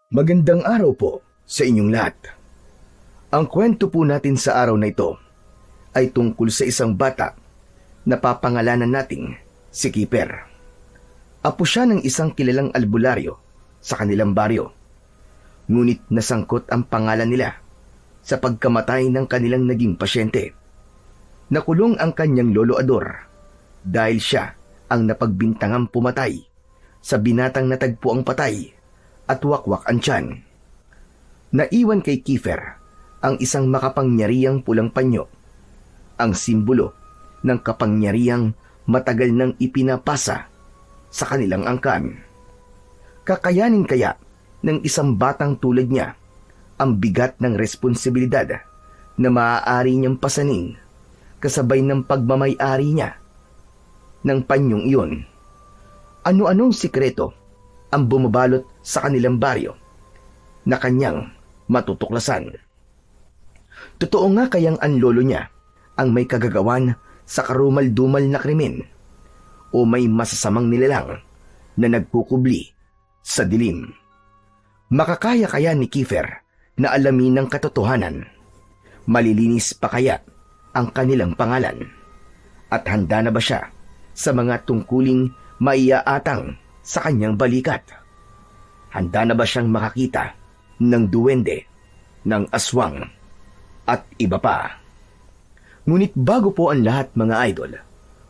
Magandang araw po sa inyong lahat. Ang kwento po natin sa araw na ito ay tungkol sa isang bata na papangalanan nating si Kiefer. Apo siya ng isang kilalang albularyo sa kanilang baryo. Ngunit nasangkot ang pangalan nila sa pagkamatay ng kanilang naging pasyente. Nakulong ang kanyang lolo Ador dahil siya ang napagbintangang pumatay sa binatang natagpo ang patay at wakwak ang tiyan. Naiwan kay Kiefer ang isang makapangyarihang pulang panyo, ang simbolo ng kapangyarihang matagal nang ipinapasa sa kanilang angkan. Kakayanin kaya ng isang batang tulad niya ang bigat ng responsibilidad na maaari niyang pasanin kasabay ng pagmamay-ari niya ng panyong iyon? Ano-anong sikreto ang bumabalot sa kanilang baryo na kanyang matutuklasan? Totoo nga kayang ang lolo niya ang may kagagawan sa karumal-dumal na krimen o may masasamang nilalang na nagkukubli sa dilim? Makakaya kaya ni Kiefer na alamin ng katotohanan? Malilinis pa kaya ang kanilang pangalan? At handa na ba siya sa mga tungkuling maiaatang sa kanyang balikat? Handa na ba siyang makakita ng duwende, ng aswang, at iba pa? Ngunit bago po ang lahat mga idol,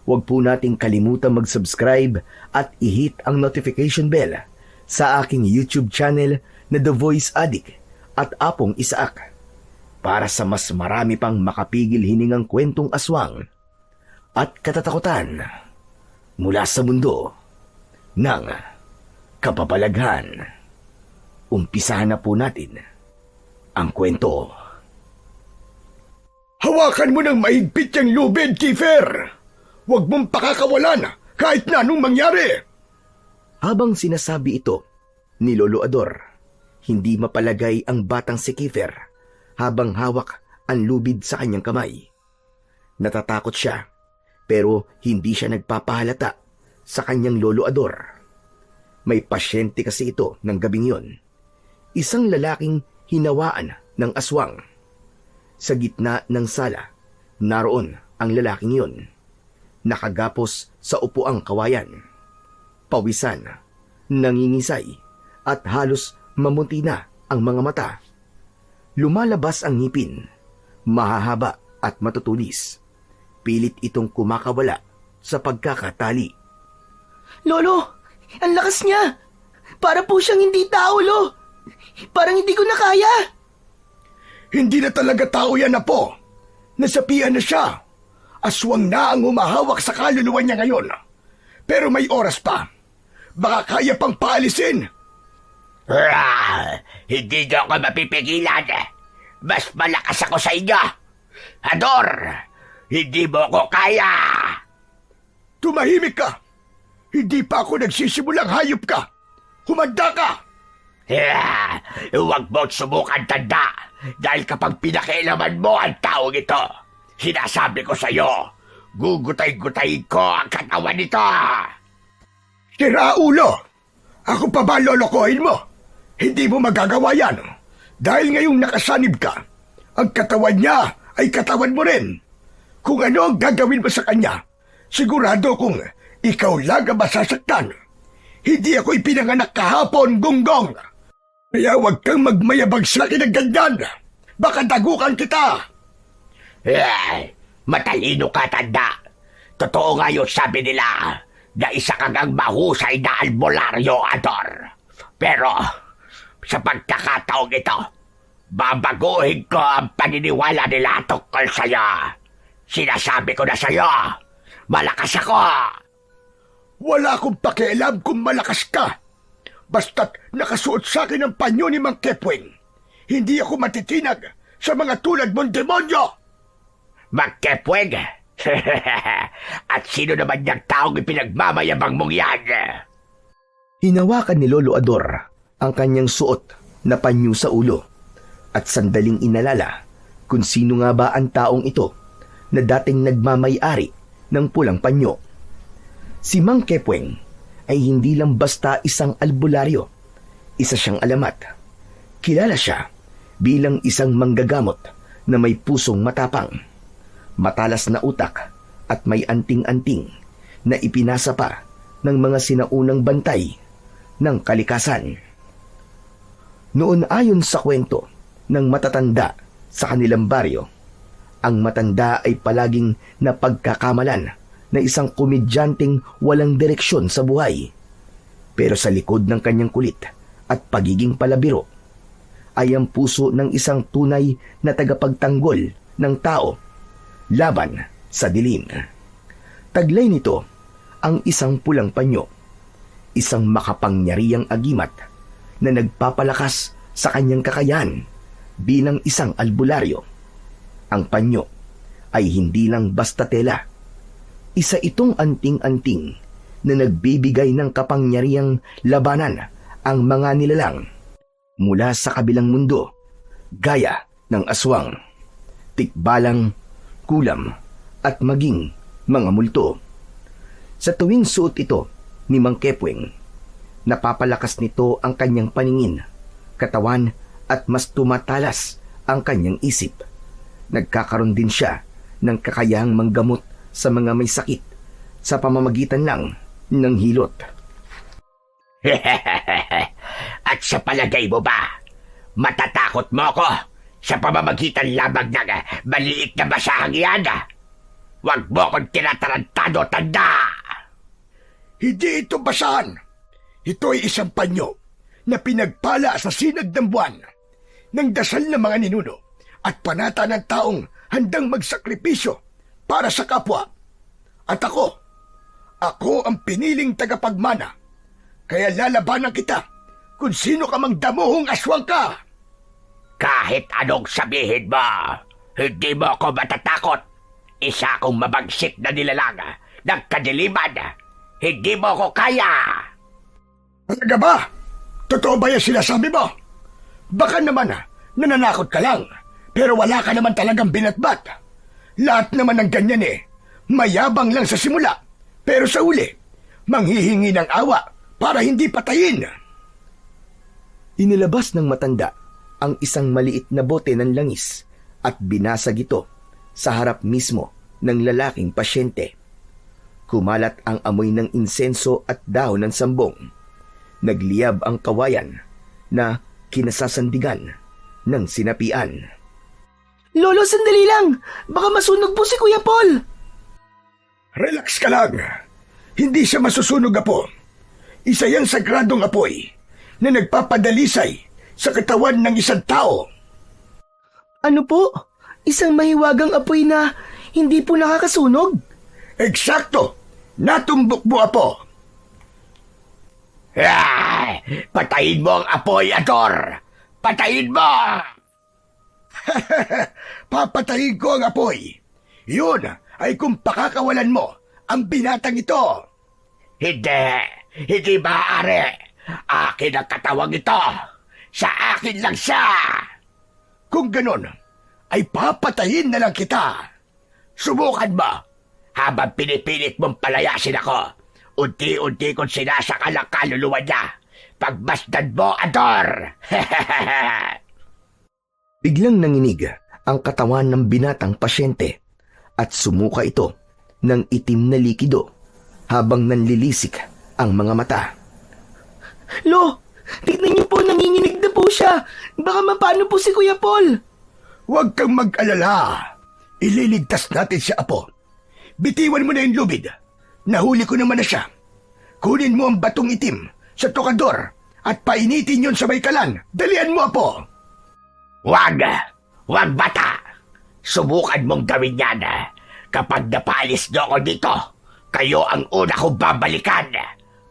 huwag po nating kalimutan mag-subscribe at i-hit ang notification bell sa aking YouTube channel na The Voice Addict at Apong Isaak para sa mas marami pang makapigil hiningang kwentong aswang at katatakutan mula sa mundo ng kababalaghan. Umpisahan na po natin ang kwento. Hawakan mo ng mahigpit yung lubid, Kiefer! Huwag mong pakakawalan kahit na anong mangyari! Habang sinasabi ito ni Lolo Ador, hindi mapalagay ang batang si Kiefer habang hawak ang lubid sa kanyang kamay. Natatakot siya, pero hindi siya nagpapahalata sa kanyang Lolo Ador. May pasyente kasi ito ng gabing yon. Isang lalaking hinawaan ng aswang. Sa gitna ng sala, naroon ang lalaking yon. Nakagapos sa upuang kawayan. Pawisan, nangingisay, at halos mamunti na ang mga mata. Lumalabas ang ngipin, mahahaba at matutulis. Pilit itong kumakawala sa pagkakatali. Lolo, ang lakas niya! Para po siyang hindi tao, Lo! Parang hindi ko na kaya! Hindi na talaga tao yan, Apo. Nasapian na siya. Aswang na ang humahawak sa kaluluwa niya ngayon. Pero may oras pa. Baka kaya pang paalisin. Hindi niyo ako mapipigilan. Mas malakas ako sa inyo. Ador, hindi mo ko kaya. Tumahimik ka. Hindi pa ako nagsisimulang hayop ka. Humanda ka. Huwag mo't subukan, tanda. Dahil kapag pinakialaman mo ang taong ito, sinasabi ko sa'yo, gugutay-gutayin ko ang katawan nito. Tira ulo. Ako pa ba lolokohin mo? Hindi mo magagawa yan. Dahil ngayong nakasanib ka, ang katawan niya ay katawan mo rin. Kung ano ang gagawin mo sa kanya, sigurado kung ikaw lang ang masasaktan. Hindi ako ipinanganak kahapon, Gonggong. Kaya huwag kang magmayabang sa akin ng ganyan. Baka dagukan kita. Matalino ka, tanda. Totoo nga yung sabi nila na isa kang ang mahusay na albularyo, Ador. Pero sa pagkakataong ito, babaguhin ko ang paniniwala nila tungkol sa'yo. Sinasabi ko na sa'yo, malakas ako. Wala akong pakialam kung malakas ka. Basta't nakasuot sa akin ang panyo ni Mang Kepweng. Hindi ako matitinag sa mga tulad mong demonyo. Mang Kepweng? At sino naman niyang taong ipinagmamayabang mong yan? Hinawakan ni Lolo Ador ang kanyang suot na panyo sa ulo at sandaling inalala kung sino nga ba ang taong ito na dating nagmamay-ari ng pulang panyo. Si Mang Kepweng ay hindi lang basta isang albularyo. Isa siyang alamat Kilala siya bilang isang manggagamot na may pusong matapang, matalas na utak at may anting-anting na ipinasa pa ng mga sinaunang bantay ng kalikasan. Noon ayon sa kwento ng matatanda sa kanilang baryo, ang matanda ay palaging napagkakamalan na isang komedyanteng walang direksyon sa buhay. Pero sa likod ng kanyang kulit at pagiging palabiro ay ang puso ng isang tunay na tagapagtanggol ng tao laban sa dilim. Taglay nito ang isang pulang panyo, isang makapangyarihang agimat na nagpapalakas sa kanyang kakayahan bilang isang albularyo. Ang panyo ay hindi lang basta tela. Isa itong anting-anting na nagbibigay ng kapangyarihang labanan ang mga nilalang mula sa kabilang mundo, gaya ng aswang, tikbalang, kulam, at maging mga multo. Sa tuwing suot ito ni Mang Kepweng, napapalakas nito ang kanyang paningin, katawan at mas tumatalas ang kanyang isip. Nagkakaroon din siya ng kakayahang manggamot sa mga may sakit sa pamamagitan lang ng hilot. At sa palagay mo ba, matatakot mo ko sa pamamagitan lamang ng maliit na basahang iyan? Huwag mo kong tinatarantado, tanda! Hindi ito basahan. Ito ay isang panyo na pinagpala sa sinag ng buwan ng dasal ng mga ninuno at panata ng taong handang magsakripisyo para sa kapwa. At ako ang piniling tagapagmana, kaya lalabanan kita kung sino ka mang damuhong aswang ka. Kahit anong sabihin mo, hindi mo ako matatakot. Isa akong mabagsik na nilalang ng kadiliman. Hindi mo ako kaya. Talaga ba? Totoo ba yung sinasabi mo? Baka naman nananakot ka lang, pero wala ka naman talagang binatbat. Lahat naman ng ganyan mayabang lang sa simula, pero sa uli, manghihingi ng awa para hindi patayin. Inilabas ng matanda ang isang maliit na bote ng langis at binasag ito sa harap mismo ng lalaking pasyente. Kumalat ang amoy ng insenso at dahon ng sambong. Nagliyab ang kawayan na kinasasandigan ng sinapian. Lolo, sandali lang! Baka masunog po si Kuya Paul! Relax ka lang. Hindi siya masusunog, apo. Isa yang sagradong apoy na nagpapadalisay sa katawan ng isang tao. Ano po? Isang mahiwagang apoy na hindi po nakakasunog? Eksakto! Natumbok mo, apo. Patayin mo ang apoy, Ador! Patayin mo! Papatayin ko ang apoy. Yun ay kung pakakawalan mo ang binatang ito. Hindi maaari. Akin ang katawang ito. Sa akin lang siya. Kung ganon, ay papatayin na lang kita. Subukan mo. Habang pinipilit mong palayasin ako, unti-unti kong sinasakal ang kaluluwa niya. Pagmasdan mo, Ador! Biglang nanginig ang katawan ng binatang pasyente at sumuka ito ng itim na likido habang nanlilisik ang mga mata. Lo, tignan niyo po, nanginginig na po siya. Baka mapano po si Kuya Paul. Huwag kang mag-alala. Ililigtas natin siya, apo. Bitiwan mo na yung lubid. Nahuli ko naman na siya. Kunin mo ang batong itim sa tokador at painitin yon sa may kalan. Dalian mo, apo. Wag bata. Subukan mong gawin yan. Kapag napaalis niyo ako dito, kayo ang una kong babalikan.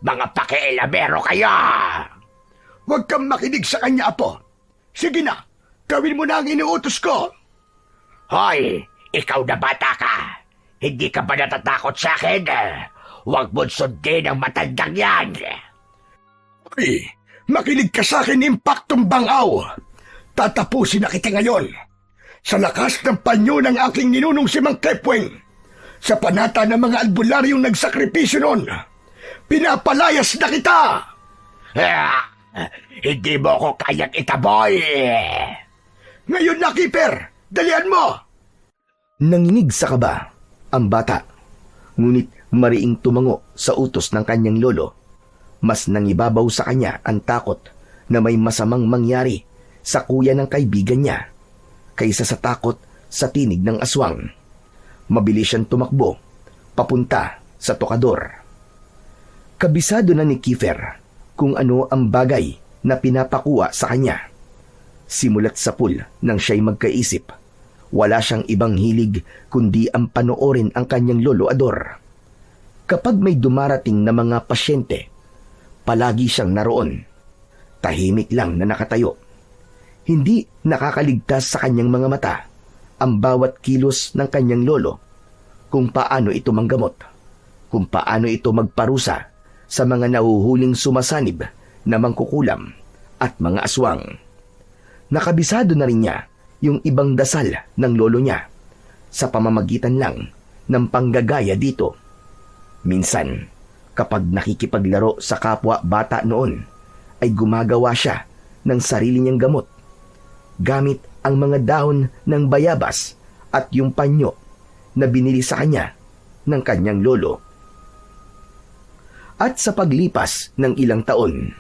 Mga pakialamero kayo. Huwag kang makinig sa kanya, apo. Sige na, gawin mo na ang inuutos ko. Hoy, ikaw na bata ka. Hindi ka ba natatakot sa akin? Huwag mo't sundin ang matandang yan. Hoy, makinig ka sa akin, Impaktong Bangaw. Tatapusin na kita ngayon. Sa lakas ng panyo ng aking ninunong si Mang Kepweng. Sa panata ng mga albularyong nagsakripisyo noon. Pinapalayas na kita! Hindi mo ko kayang itaboy! Ngayon na, Keeper! Dalian mo! Nanginig sa kaba ang bata, ngunit mariing tumango sa utos ng kanyang lolo. Mas nangibabaw sa kanya ang takot na may masamang mangyari sa kuya ng kaibigan niya kaysa sa takot sa tinig ng aswang. Mabilis siyang tumakbo papunta sa tokador. Kabisado na ni Kiefer kung ano ang bagay na pinapakuha sa kanya. Simulat sa pool nang siya'y magkaisip, wala siyang ibang hilig kundi ang panoorin ang kanyang lolo Ador. Kapag may dumarating na mga pasyente, palagi siyang naroon. Tahimik lang na nakatayo. Hindi nakakaligtas sa kanyang mga mata ang bawat kilos ng kanyang lolo, kung paano ito manggamot, kung paano ito magparusa sa mga nahuhuling sumasanib na mangkukulam at mga aswang. Nakabisado na rin niya yung ibang dasal ng lolo niya sa pamamagitan lang ng panggagaya dito. Minsan, kapag nakikipaglaro sa kapwa bata noon, ay gumagawa siya ng sarili niyang gamot gamit ang mga dahon ng bayabas at yung panyo na binili sa kanya ng kanyang lolo. At sa paglipas ng ilang taon,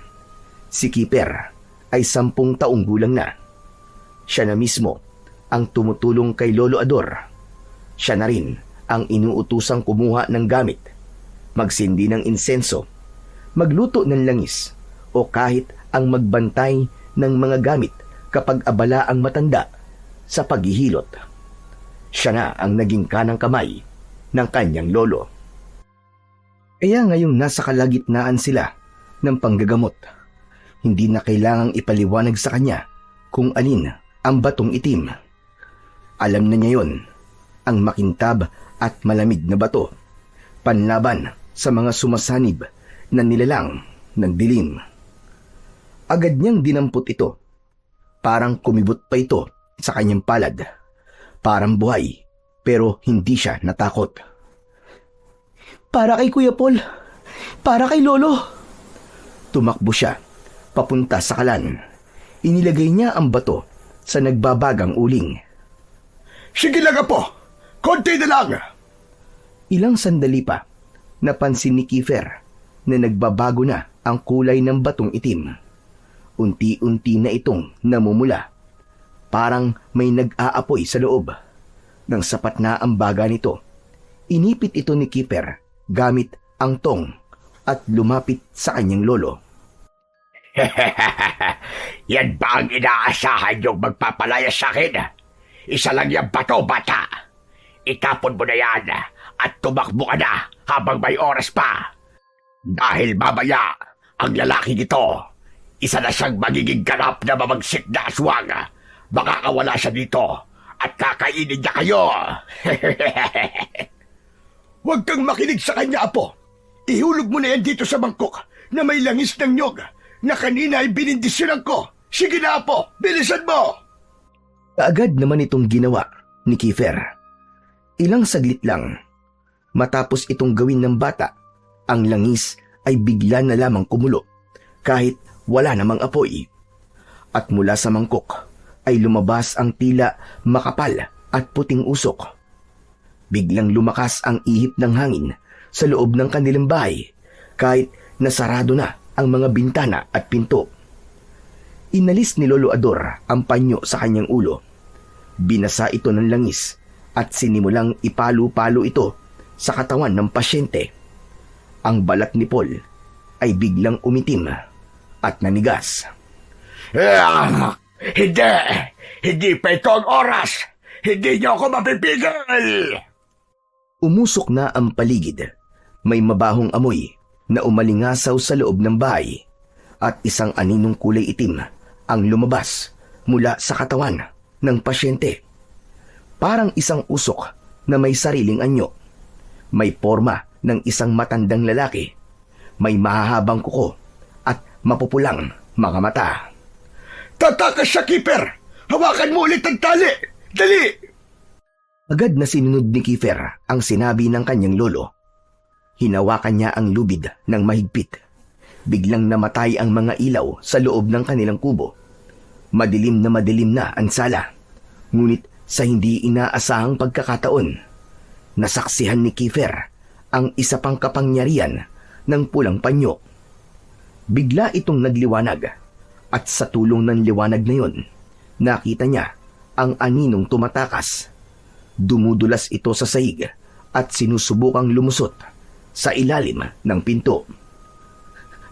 si Kiefer ay 10 taong gulang na. Siya na mismo ang tumutulong kay Lolo Ador. Siya na rin ang inuutusang kumuha ng gamit, magsindi ng insenso, magluto ng langis, o kahit ang magbantay ng mga gamit kapag abala ang matanda sa paghihilot. Siya na ang naging kanang kamay ng kanyang lolo. Kaya ngayong nasa kalagitnaan sila ng panggagamot, hindi na kailangang ipaliwanag sa kanya kung alin ang batong itim. Alam na niya yon, ang makintab at malamig na bato, panlaban sa mga sumasanib na nilalang ng dilim. Agad niyang dinampot ito. Parang kumibot pa ito sa kanyang palad. Parang buhay, pero hindi siya natakot. Para kay Kuya Paul. Para kay Lolo. Tumakbo siya papunta sa kalan. Inilagay niya ang bato sa nagbabagang uling. Sige lang, Apo! Konti na lang! Ilang sandali pa, napansin ni Kiefer na nagbabago na ang kulay ng batong itim. Unti-unti na itong namumula. Parang may nag-aapoy sa loob. Nang sapat na ang baga nito, inipit ito ni Kiefer gamit ang tong at lumapit sa kanyang lolo. Yan ba ang inaasahan yung magpapalaya sa akin? Isa lang yung bato, bata. Itapon mo na yan at tumakbo ka na habang may oras pa. Dahil mamaya, ang lalaking ito, isa na siyang magiging ganap na mamagsik na aswang. Makakawala siya dito at kakainin niya kayo. Huwag kang makinig sa kanya, Apo. Ihulog mo na yan dito sa mangkok na may langis ng nyog na kanina ay binindisyonan ko. Sige na, Apo, bilisan mo! Kaagad naman itong ginawa ni Kiefer. Ilang saglit lang, matapos itong gawin ng bata, ang langis ay bigla na lamang kumulo kahit wala namang apoy. At mula sa mangkok ay lumabas ang tila makapal at puting usok. Biglang lumakas ang ihip ng hangin sa loob ng kanilang bahay kahit nasarado na ang mga bintana at pinto. Inalis ni Lolo Ador ang panyo sa kanyang ulo. Binasa ito ng langis at sinimulang ipalo-palo ito sa katawan ng pasyente. Ang balat ni Paul ay biglang umitim at nanigas. Hindi! Hindi pa ito ang oras! Hindi niyo ako mapipigil! Umusok na ang paligid. May mabahong amoy na umalingasaw sa loob ng bahay at isang aninong kulay itim ang lumabas mula sa katawan ng pasyente. Parang isang usok na may sariling anyo. May porma ng isang matandang lalaki. May mahahabang kuko at mapupulang mga mata. Tatakas siya, Kiefer! Hawakan mo ulit ang tali! Dali! Agad na sinunod ni Kiefer ang sinabi ng kanyang lolo. Hinawakan niya ang lubid ng mahigpit. Biglang namatay ang mga ilaw sa loob ng kanilang kubo. Madilim na ang sala. Ngunit sa hindi inaasahang pagkakataon, nasaksihan ni Kiefer ang isa pang kapangyarihan ng pulang panyo. Bigla itong nagliwanag at sa tulong ng liwanag na yon, nakita niya ang aninong tumatakas. Dumudulas ito sa sahig at sinusubukang lumusot sa ilalim ng pinto.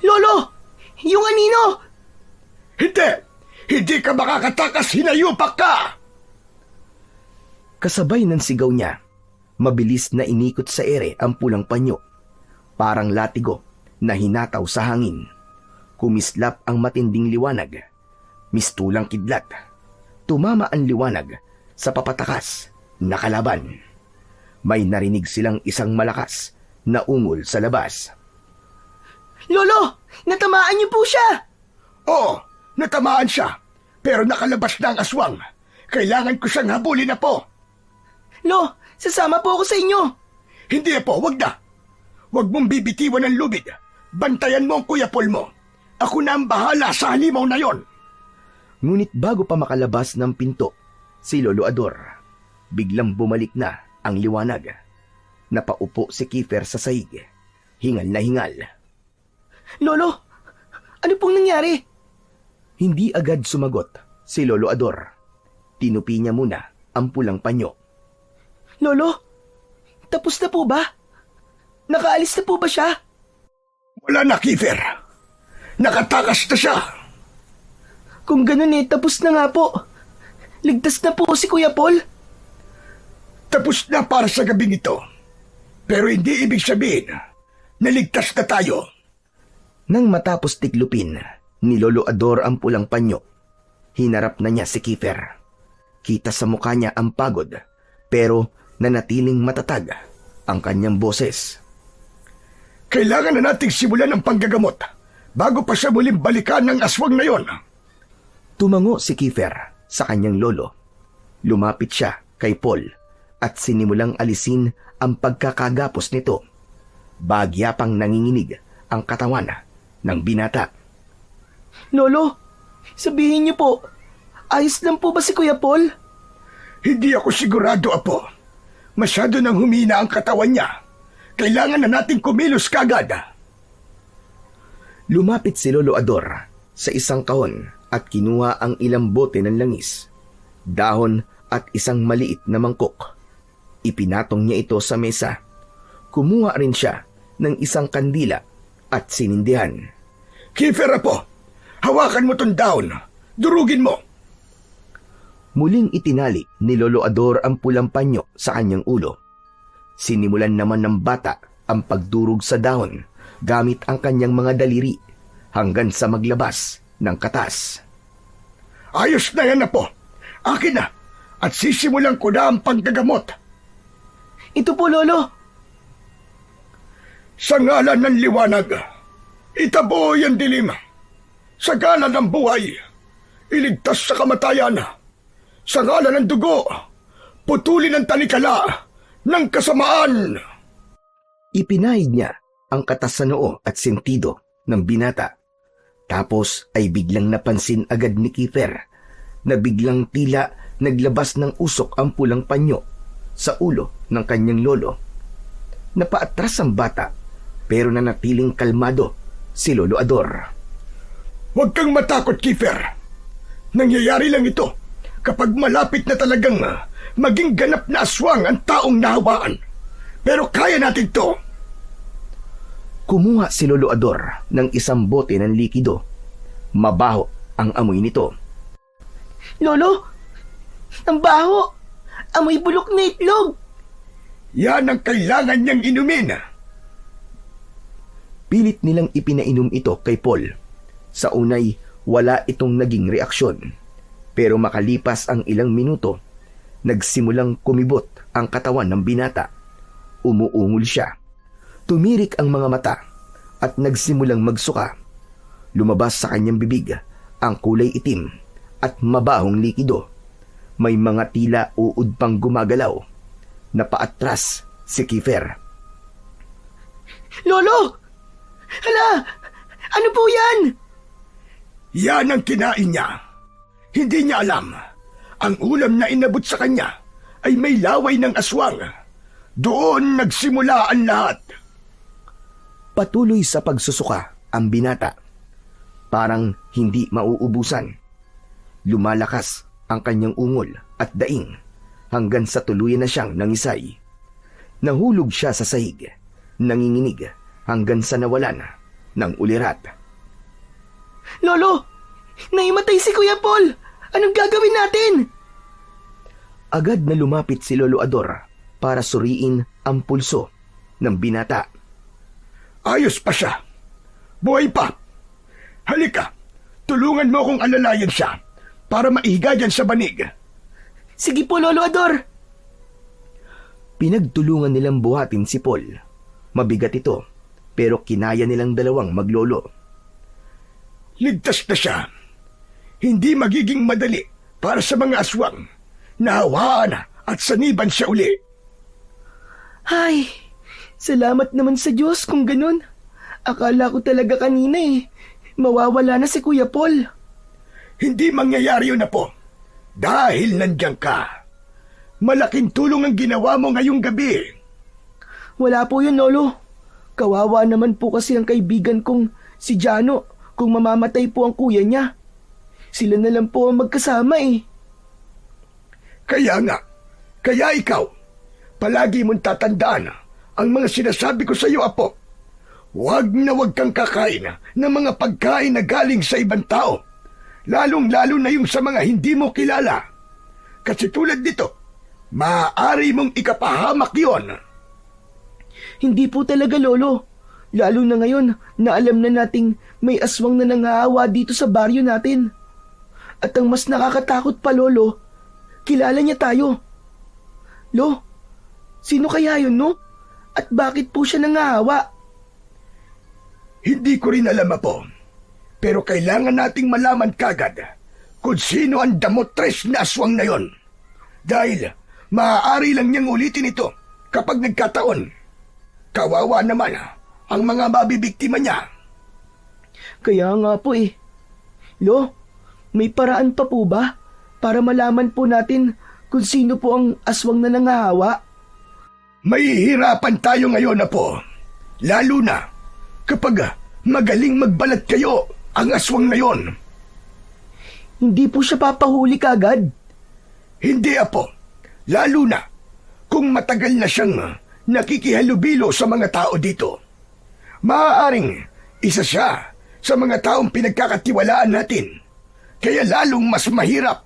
Lolo! Yung anino! Hindi! Hindi ka makakatakas, hinayupak ka! Kasabay ng sigaw niya, mabilis na inikot sa ere ang pulang panyo. Parang latigo na hinataw sa hangin. Kumislap ang matinding liwanag. Mistulang kidlat. Tumama ang liwanag sa papatakas na kalaban. May narinig silang isang malakas na ungol sa labas. Lolo! Natamaan niyo po siya! Oo, natamaan siya. Pero nakalabas na ang aswang. Kailangan ko siyang habulin na po. Lo, sasama po ako sa inyo. Hindi po, wag na. Wag mong bibitiwan ng lubid. Bantayan mo ang Kuya Paul mo. Ako na ang bahala sa halimaw na yon. Ngunit bago pa makalabas ng pinto, si Lolo Ador, biglang bumalik na ang liwanag. Napaupo si Kiefer sa sahig. Hingal na hingal. Lolo, ano pong nangyari? Hindi agad sumagot si Lolo Ador. Tinupi niya muna ang pulang panyo. Lolo, tapos na po ba? Nakaalis na po ba siya? Wala na, Kiefer. Nakatakas na siya. Kung ganun tapos na nga po. Ligtas na po si Kuya Paul. Tapos na para sa gabing ito. Pero hindi ibig sabihin na ligtas na tayo. Nang matapos tiklupin ni Lolo Ador ang pulang panyo, hinarap na niya si Kiefer. Kita sa mukha niya ang pagod, pero nanatiling matatag ang kanyang boses. Kailangan na nating simulan ang panggagamot bago pa siya muling balikan ng aswang na yon. Tumango si Kiefer sa kanyang lolo. Lumapit siya kay Paul at sinimulang alisin ang pagkakagapos nito. Bagya pang nanginginig ang katawan ng binata. Lolo, sabihin niyo po, ayos lang po ba si Kuya Paul? Hindi ako sigurado, Apo. Masyado nang humina ang katawan niya. Kailangan na nating kumilos kagad. Lumapit si Lolo Ador sa isang kahon at kinuha ang ilang bote ng langis, dahon at isang maliit na mangkok. Ipinatong niya ito sa mesa. Kumuha rin siya ng isang kandila at sinindihan. Kiefer, Apo, hawakan mo tong dahon. Durugin mo. Muling itinali ni Lolo Ador ang pulang panyo sa kanyang ulo. Sinimulan naman ng bata ang pagdurog sa dahon gamit ang kanyang mga daliri hanggang sa maglabas ng katas. Ayos na yan, Apo. Akin na at sisimulan ko na ang panggagamot. Ito po, Lolo. Sa ngalan ng liwanag, itaboy ang dilim. Sa ngalan ng buhay, iligtas sa kamatayan. Sa ngalan ng dugo, putulin ang talikala ng kasamaan. Ipinahid niya ang katas sa noo at sentido ng binata. Tapos ay biglang napansin agad ni Kiefer na biglang tila naglabas ng usok ang pulang panyo sa ulo ng kanyang lolo. Napaatras ang bata pero nanatiling kalmado si Lolo Ador. Huwag kang matakot, Kiefer. Nangyayari lang ito kapag malapit na talagang maging ganap na aswang ang taong nahawaan. Pero kaya natin to. Kumuha si Lolo Ador ng isang bote ng likido. Mabaho ang amoy nito. Lolo, ang baho. Amoy bulok na itlog. Yan ang kailangan niyang inumin. Pilit nilang ipinainom ito kay Paul. Sa unay, wala itong naging reaksyon. Pero makalipas ang ilang minuto, nagsimulang kumibot ang katawan ng binata. Umuungol siya. Tumirik ang mga mata at nagsimulang magsuka. Lumabas sa kanyang bibig ang kulay itim at mabahong likido. May mga tila uod pang gumagalaw. Napaatras si Kiefer. Lolo! Hala! Ano po yan? Yan ang kinain niya. Hindi niya alam. Ang ulam na inabot sa kanya ay may laway ng aswang. Doon nagsimula ang lahat. Patuloy sa pagsusuka ang binata. Parang hindi mauubusan. Lumalakas ang kanyang ungol at daing hanggang sa tuluyan na siyang nangisay. Nahulog siya sa sahig, nanginginig hanggang sa nawalan ng ulirat. Lolo! Naimatay si Kuya Paul! Anong gagawin natin? Agad na lumapit si Lolo Ador para suriin ang pulso ng binata. Ayos pa siya. Buhay pa. Halika, tulungan mo akong alalayan siya para maihiga dyan sa banig. Sige po, Lolo Ador! Pinagtulungan nilang buhatin si Paul. Mabigat ito, pero kinaya nilang dalawang maglolo. Ligtas na siya. Hindi magiging madali para sa mga aswang. Nahawaan at saniban siya uli. Ay, salamat naman sa Diyos kung ganun. Akala ko talaga kanina mawawala na si Kuya Paul. Hindi mangyayari yun na po. Dahil nandiyan ka. Malaking tulong ang ginawa mo ngayong gabi. Wala po yun, Lolo. Kawawa naman po kasi ang kaibigan kong si Jano kung mamamatay po ang kuya niya. Sila na lang po ang magkasama Kaya nga, kaya ikaw, palagi mong tatandaan ang mga sinasabi ko sa iyo, Apo. Huwag na huwag kang kakain ng mga pagkain na galing sa ibang tao, lalong-lalo na yung sa mga hindi mo kilala. Kasi tulad dito, maaari mong ikapahamak yon. Hindi po talaga, Lolo. Lalo na ngayon na alam na nating may aswang na nangahawa dito sa baryo natin. At ang mas nakakatakot pa, Lolo, kilala niya tayo. Lo, sino kaya yun, no? At bakit po siya nangahawa? Hindi ko rin alam, Apo. Pero kailangan nating malaman kagad kung sino ang damotres na aswang na yon. Dahil maaari lang niyang ulitin ito kapag nagkataon. Kawawa naman ang mga mabibiktima niya. Kaya nga po Lo, may paraan pa po ba para malaman po natin kung sino po ang aswang na nangahawa? Mahihirapan tayo ngayon, Apo. Lalo na kapag magaling magbalat kayo ang aswang na yon. Hindi po siya papahuli kagad? Hindi, Apo. Lalo na kung matagal na siyang nakikihalubilo sa mga tao dito. Maaaring isa siya sa mga taong pinagkakatiwalaan natin. Kaya lalong mas mahirap.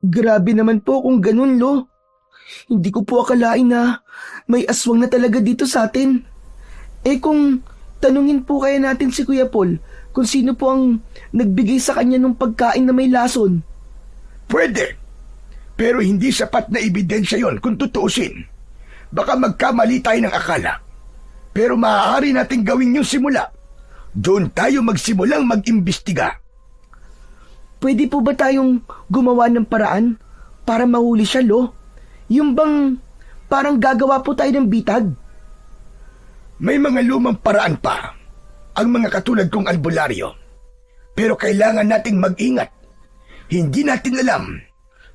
Grabe naman po kung ganun, Lo. Hindi ko po akalain na may aswang na talaga dito sa atin. Kung tanungin po kaya natin si Kuya Paul kung sino po ang nagbigay sa kanya ng pagkain na may lason. Pwede. Pero hindi sapat na ebidensya yon kung tutuusin. Baka magkamali tayo ng akala. Pero maaari nating gawin yung simula. Doon tayo magsimulang mag-imbestiga. Pwede po ba tayong gumawa ng paraan para mahuli siya, Lo? Yung bang parang gagawa po tayo ng bitag? May mga lumang paraan pa ang mga katulad kong albularyo. Pero kailangan nating mag-ingat. Hindi natin alam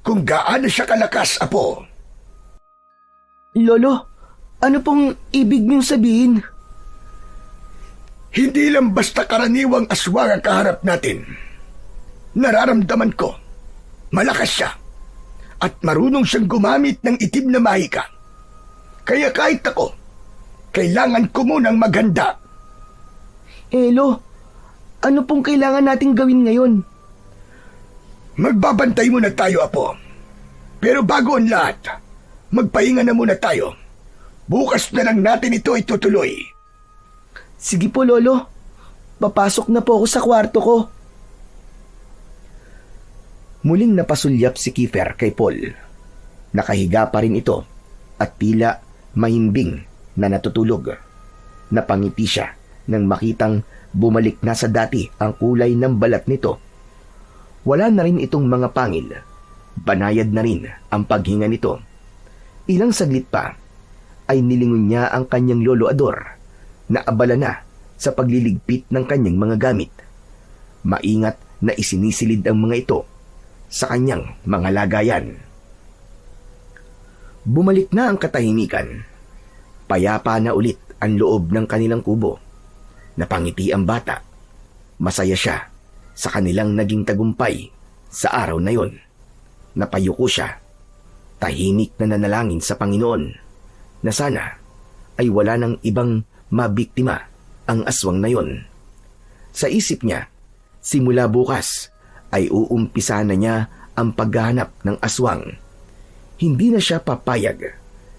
kung gaano siya kalakas, Apo. Lolo, ano pong ibig niyong sabihin? Hindi lang basta karaniwang aswang ang kaharap natin. Nararamdaman ko, malakas siya at marunong siyang gumamit ng itim na mahika. Kaya kahit ako, kailangan ko munang maghanda. Lo, ano pong kailangan nating gawin ngayon? Magbabantay muna tayo, Apo. Pero bago ang lahat, magpahinga na muna tayo. Bukas na lang natin ito itutuloy. Sige po, Lolo. Papasok na po ako sa kwarto ko. Muling napasulyap si Kiefer kay Paul. Nakahiga pa rin ito at tila mahimbing na natutulog. Napangiti siya nang makitang bumalik na sa dati ang kulay ng balat nito. Wala na rin itong mga pangil. Banayad na rin ang paghinga nito. Ilang saglit pa ay nilingon niya ang kanyang lolo Ador na abala na sa pagliligpit ng kanyang mga gamit. Maingat na isinisilid ang mga ito sa kanyang mga lagayan. Bumalik na ang katahimikan. Payapa na ulit ang loob ng kanilang kubo. Napangiti ang bata. Masaya siya sa kanilang naging tagumpay sa araw na yon. Napayuko siya. Tahimik na nanalangin sa Panginoon na sana ay wala ng ibang mabiktima ang aswang na yon. Sa isip niya, simula bukas ay uumpisa na niya ang paghahanap ng aswang. Hindi na siya papayag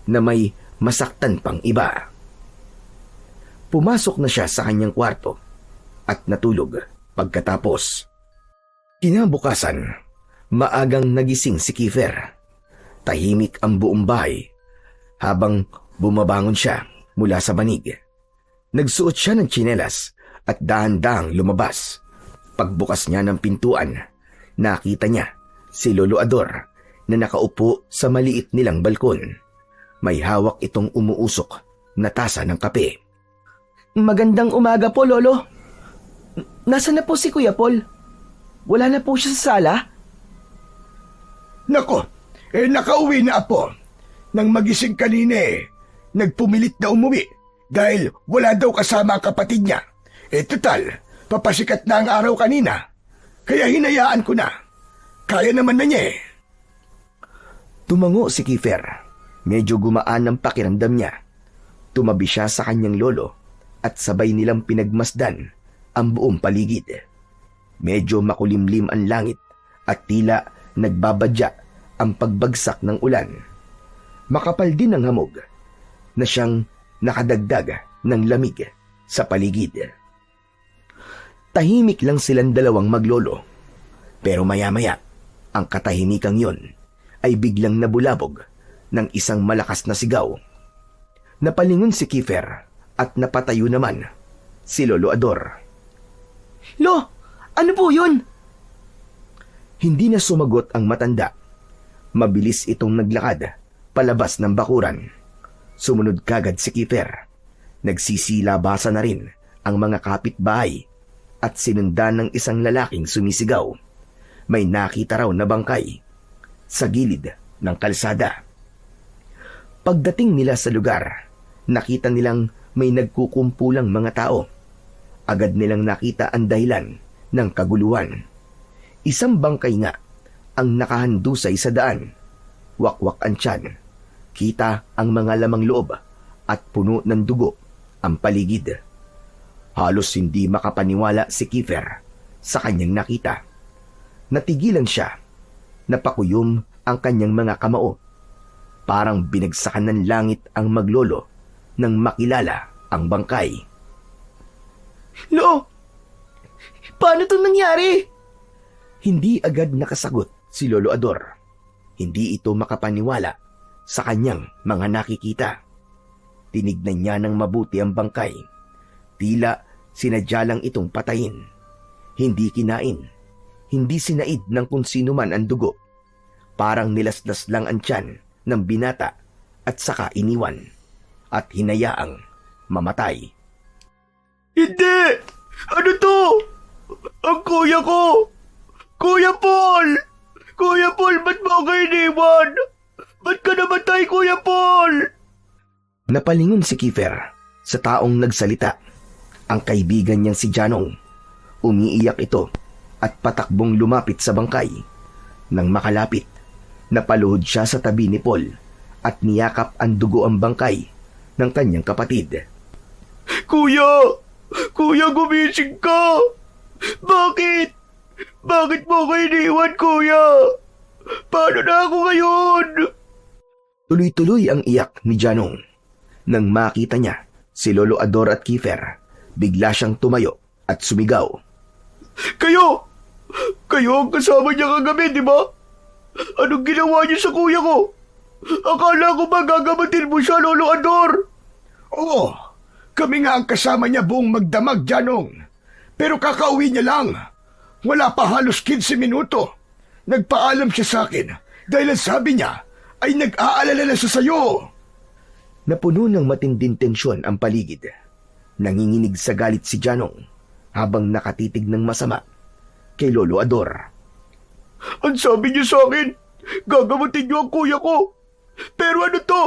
na may masaktan pang iba. Pumasok na siya sa kanyang kwarto at natulog pagkatapos. Kinabukasan, maagang nagising si Kiefer. Tahimik ang buong bahay habang bumabangon siya mula sa banig. Nagsuot siya ng tsinelas at dahan-dahang lumabas. Pagbukas niya ng pintuan, nakita niya si Lolo Ador na nakaupo sa maliit nilang balkon. May hawak itong umuusok na tasa ng kape. Magandang umaga po, Lolo. Nasaan na po si Kuya Paul? Wala na po siya sa sala? Nako, nakauwi na Apo. Nang magising kanina nagpumilit na umuwi dahil wala daw kasama ang kapatid niya. Total, papasikat na ang araw kanina. Kaya hinayaan ko na. Kaya naman na niya Tumango si Kiefer. Medyo gumaan ang pakiramdam niya. Tumabi siya sa kanyang lolo at sabay nilang pinagmasdan ang buong paligid. Medyo makulimlim ang langit at tila nagbabadya ang pagbagsak ng ulan. Makapal din ang hamog na siyang nakadagdag ng lamig sa paligid. Tahimik lang silang dalawang maglolo. Pero maya-maya, ang katahimikang yon ay biglang nabulabog ng isang malakas na sigaw. Napalingon si Kiefer at napatayo naman si Lolo Ador. Lo, ano po yun? Hindi na sumagot ang matanda. Mabilis itong naglakad palabas ng bakuran. Sumunod kagad si Kiefer. Nagsisilabasa na rin ang mga kapitbahay at sinundan ng isang lalaking sumisigaw. May nakita raw na bangkay sa gilid ng kalsada. Pagdating nila sa lugar, nakita nilang may nagkukumpulang mga tao. Agad nilang nakita ang dahilan ng kaguluhan. Isang bangkay nga ang nakahandusay sa daan. Wakwak ang tiyan. Kita ang mga lamang loob at puno ng dugo ang paligid. Halos hindi makapaniwala si Kiefer sa kanyang nakita. Natigilan siya. Napakuyom ang kanyang mga kamao. Parang binagsakan ng langit ang maglolo nang makilala ang bangkay. Lo, paano itong nangyari? Hindi agad nakasagot si Lolo Ador. Hindi ito makapaniwala sa kanyang mga nakikita. Tinignan niya ng mabuti ang bangkay. Tila sinadya lang itong patayin. Hindi kinain. Hindi sinaid ng kung sino man ang dugo. Parang nilaslas lang ang tiyan ng binata at saka iniwan at hinayaang mamatay. Hindi! Ano to? Ang kuya ko! Kuya Paul! Kuya Paul, ba't mo ako iniwan? Ba't ka namatay, Kuya Paul? Napalingon si Kiefer sa taong nagsalita. Ang kaibigan niyang si Janong. Umiiyak ito at patakbong lumapit sa bangkay. Nang makalapit, napaluhod siya sa tabi ni Paul at niyakap ang dugo ang bangkay ng kanyang kapatid. Kuya! Kuya, gumising ka! Bakit? Bakit mo ko iniwan, Kuya? Paano na ako ngayon? Tuloy-tuloy ang iyak ni Janong. Nang makita niya si Lolo Ador at Kiefer, bigla siyang tumayo at sumigaw. Kayo! Kayo ang kasama niya kagabi, di ba? Anong ginawa niyo sa kuya ko? Akala ko ba gagamatin mo siya, Lolo Ador? Oo, kami nga ang kasama niya buong magdamag, Janong. Pero kakauwi niya lang. Wala pa halos 15 minuto. Nagpaalam siya sa akin dahil ang sabi niya ay nag-aalala na siya sa'yo. Napuno ng matinding tensyon ang paligid. Nanginginig sa galit si Janong habang nakatitig ng masama kay Lolo Ador. Ang sabi niyo sa akin, gagamutin niyo ang kuya ko. Pero ano to?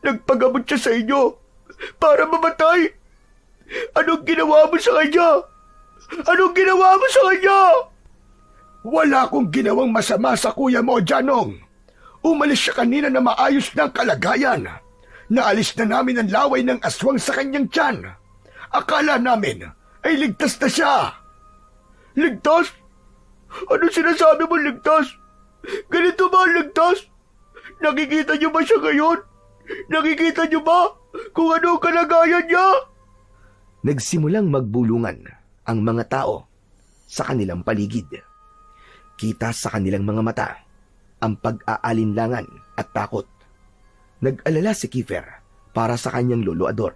Nagpagamot siya sa inyo para mamatay. Anong ginawa mo sa kanya? Anong ginawa mo sa kanya? Wala akong ginawang masama sa kuya mo, Janong. Umalis siya kanina na maayos ng kalagayan. Naalis na namin ang laway ng aswang sa kanyang tiyan. Akala namin ay ligtas na siya. Ligtas? Ano sinasabi mo ligtas? Ganito ba ang ligtas? Nakikita niyo ba siya ngayon? Nakikita niyo ba kung ano ang kalagayan niya? Nagsimulang magbulungan ang mga tao sa kanilang paligid. Kita sa kanilang mga mata ang pag-aalinlangan at takot. Nag-alala si Kiefer para sa kanyang Lolo Ador.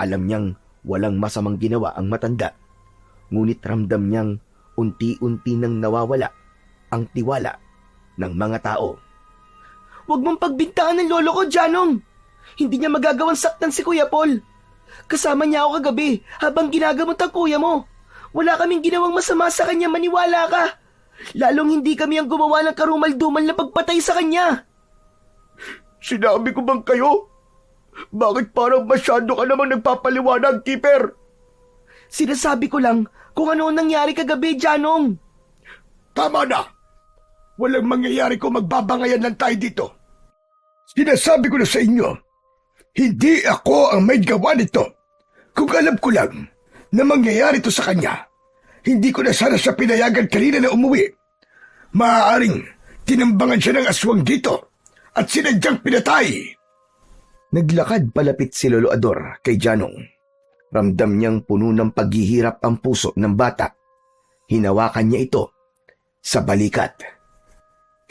Alam niyang walang masamang ginawa ang matanda, ngunit ramdam niyang unti-unti nang nawawala ang tiwala ng mga tao. Huwag mong pagbintangan ng lolo ko, Janong. Hindi niya magagawang saktan si Kuya Paul. Kasama niya ako kagabi habang ginagamot ang kuya mo. Wala kaming ginawang masama sa kanya, maniwala ka. Lalong hindi kami ang gumawa ng karumal-dumal na pagpatay sa kanya. Sinabi ko bang kayo? Bakit parang masyado ka namang nagpapaliwanag, Kiefer? Sinasabi ko lang kung ano ang nangyari kagabi, Janong. Tama na! Walang mangyayari kung magbabangayan lang tayo dito. Sinasabi ko na sa inyo, hindi ako ang may gawa nito. Kung alam ko lang na mangyayari ito sa kanya, hindi ko na sana siya pinayagan kanina na umuwi. Maaaring tinambangan siya ng aswang dito at sinadyang pinatay. Naglakad palapit si Lolo Ador kay Janong. Ramdam niyang puno ng paghihirap ang puso ng bata. Hinawakan niya ito sa balikat.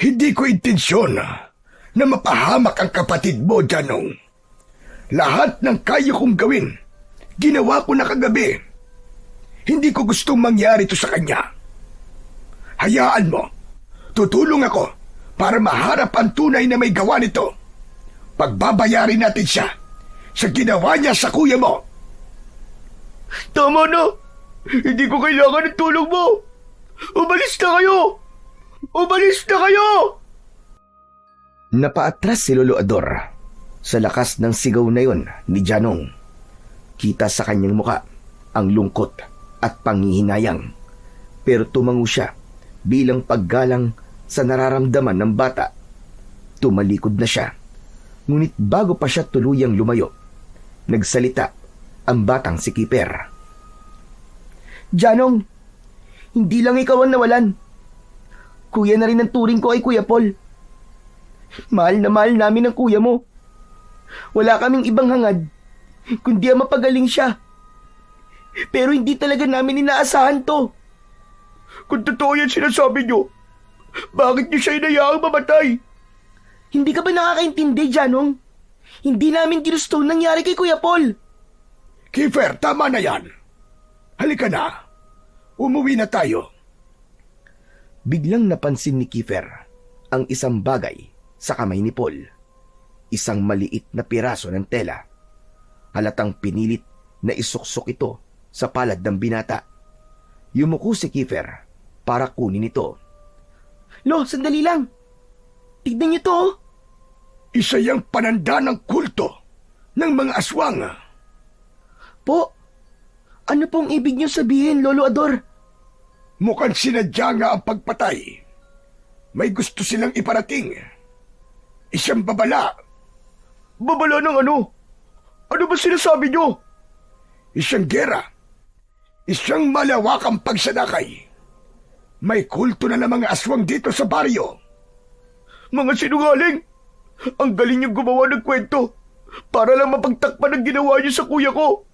Hindi ko intensyon na mapahamak ang kapatid mo, Janong. Lahat ng kaya kong gawin, ginawa ko na kagabi. Hindi ko gustong mangyari ito sa kanya. Hayaan mo, tutulong ako para maharap ang tunay na may gawa nito. Pagbabayarin natin siya sa ginawa niya sa kuya mo. Tama na! Hindi ko kailangan ng tulong mo! Umalis na kayo! Umalis na kayo! Napaatras si Lolo Ador sa lakas ng sigaw na yon ni Janong. Kita sa kanyang muka ang lungkot at panghihinayang, pero tumango siya bilang paggalang sa nararamdaman ng bata. Tumalikod na siya, ngunit bago pa siya tuluyang lumayo, nagsalita ang batang si Kiefer. Janong, hindi lang ikaw ang nawalan. Kuya na rin ang turing ko kay Kuya Paul. Mahal na mahal namin ang kuya mo. Wala kaming ibang hangad, kundi ang mapagaling siya. Pero hindi talaga namin inaasahan to. Kung totoo yan sinasabi niyo, bakit niyo siya inayaang mamatay? Hindi ka ba nakakaintindi, Janong? Hindi namin ginusto nangyari kay Kuya Paul. Kiefer, tama na yan. Halika na. Umuwi na tayo. Biglang napansin ni Kiefer ang isang bagay sa kamay ni Paul. Isang maliit na piraso ng tela. Halatang pinilit na isuksok ito sa palad ng binata. Yumuko si Kiefer para kunin ito. Lo, sandali lang. Tignan niyo to. Isa yang pananda ng kulto ng mga aswang. Po, ano pong ibig niyo sabihin, Lolo Ador? Mukhang sinadya nga ang pagpatay. May gusto silang iparating. Isang babala. Babala ng ano? Ano ba sinasabi niyo? Isang gera. Isang malawakang pagsadakay. May kulto na ng mga aswang dito sa baryo. Mga sinungaling! Ang galing niyong gumawa ng kwento para lang mapagtakpan ang ginawa niyo sa kuya ko.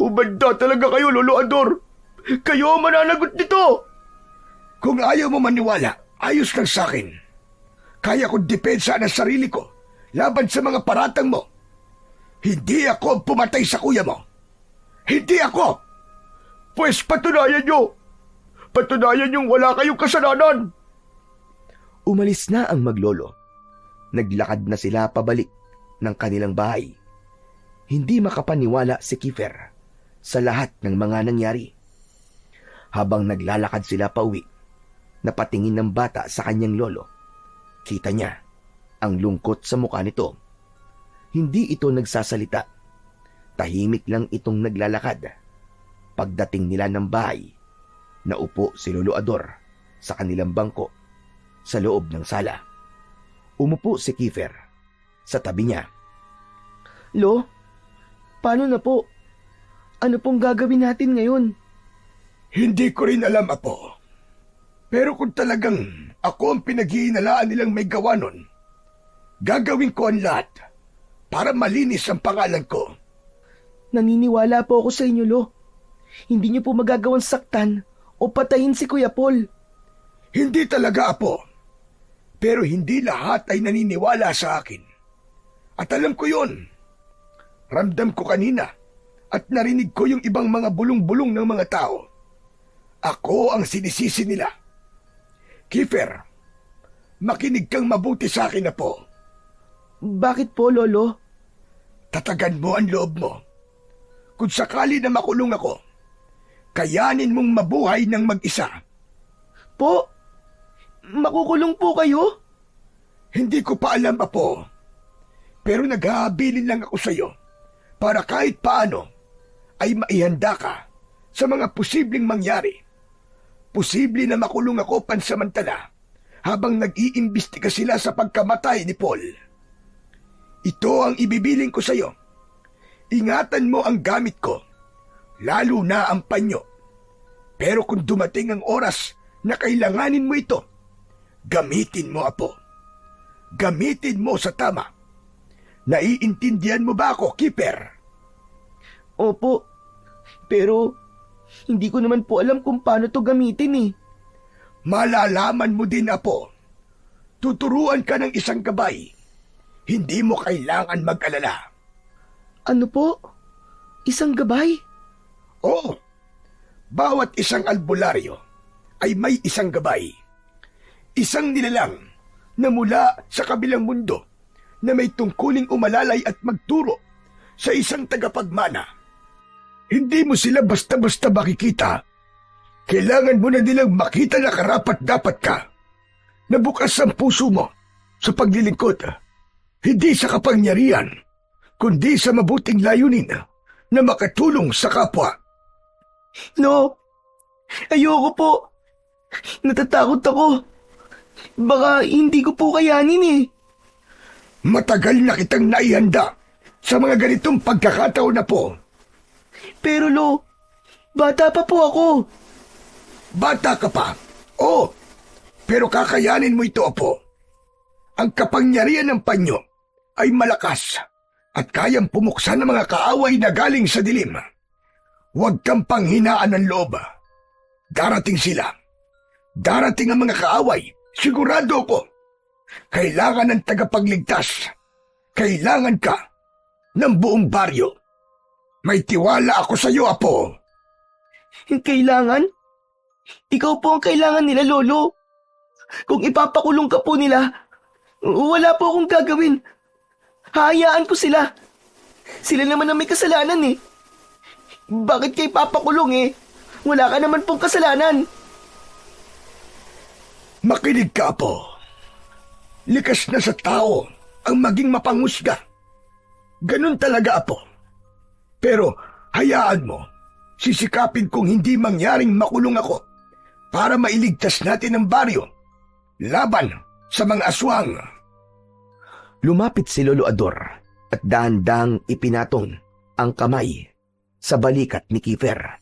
Umanda talaga kayo, Lolo Ador. Kayo ang mananagot nito! Kung ayaw mo maniwala, ayos lang sa akin. Kaya kong depensa ang sarili ko laban sa mga paratang mo. Hindi ako ang pumatay sa kuya mo. Hindi ako! Pues patunayan nyo! Patunayan yung wala kayong kasalanan! Umalis na ang maglolo. Naglakad na sila pabalik ng kanilang bahay. Hindi makapaniwala si Kiefer sa lahat ng mga nangyari. Habang naglalakad sila pauwi, napatingin ng bata sa kanyang lolo. Kita niya ang lungkot sa mukha nito. Hindi ito nagsasalita. Tahimik lang itong naglalakad. Pagdating nila ng bahay, naupo si Lolo Ador sa kanilang bangko sa loob ng sala. Umupo si Kiefer sa tabi niya. Lo, paano na po? Ano pong gagawin natin ngayon? Hindi ko rin alam, Apo. Pero kung talagang ako ang pinag-iinalaan nilang may gawa nun, gagawin ko ang lahat para malinis ang pangalan ko. Naniniwala po ako sa inyo, Lo. Hindi niyo po magagawang saktan o patayin si Kuya Paul. Hindi talaga, Apo. Pero hindi lahat ay naniniwala sa akin. At alam ko yon. Ramdam ko kanina at narinig ko yung ibang mga bulong-bulong ng mga tao. Ako ang sinisisi nila. Kiefer, makinig kang mabuti sa akin, Apo. Bakit po, Lolo? Tatagan mo ang loob mo. Kung sakali na makulong ako, kayanin mong mabuhay ng mag-isa. Po? Makukulong po kayo? Hindi ko pa alam, Apo. Pero naghahabilin lang ako sa iyo para kahit paano ay maihanda ka sa mga posibleng mangyari. Posible na makulong ako pansamantala habang nag-iimbestiga sila sa pagkamatay ni Paul. Ito ang ibibiling ko sa iyo. Ingatan mo ang gamit ko, lalo na ang panyo. Pero kung dumating ang oras na kailanganin mo ito, gamitin mo, Apo. Gamitin mo sa tama. Naiintindihan mo ba ako, Kiefer? Opo, pero hindi ko naman po alam kung paano to gamitin eh. Malalaman mo din, Apo. Tuturuan ka ng isang gabay. Hindi mo kailangan mag-alala. Ano po? Isang gabay? Oo. Bawat isang albularyo ay may isang gabay. Isang nilalang na mula sa kabilang mundo na may tungkuling umalalay at magturo sa isang tagapagmana. Hindi mo sila basta-basta makikita. Kailangan mo na nilang makita na karapat-dapat ka. Na bukas ang puso mo sa paglilingkod. Hindi sa kapangyarihan, kundi sa mabuting layunin na makatulong sa kapwa. No, ayoko po. Natatakot ako. Baka hindi ko po kayanin eh. Matagal na kitang naihanda sa mga ganitong pagkakataon na po. Pero Lo, bata pa po ako. Bata ka pa? Oo, pero kakayanin mo ito, Apo. Ang kapangyarihan ng panyo ay malakas at kayang pumuksan ng mga kaaway na galing sa dilim. Huwag kang panghinaan ng loob. Darating sila. Darating ang mga kaaway. Sigurado ko. Kailangan ng tagapagligtas. Kailangan ka ng buong baryo. May tiwala ako sa iyo, Apo. Kailangan? Ikaw po ang kailangan nila, Lolo. Kung ipapakulong ka po nila, wala po akong gagawin. Hayaan ko sila. Sila naman ang may kasalanan eh. Bakit kayo papakulong eh? Wala ka naman pong kasalanan. Makinig ka, Apo. Likas na sa tao ang maging mapanghusga. Ganun talaga, Apo. Pero hayaan mo, sisikapin kong hindi mangyaring makulong ako para mailigtas natin ang baryo laban sa mga aswang. Lumapit si Lolo Ador at dahan-dahang ipinatong ang kamay sa balikat ni Kiefer.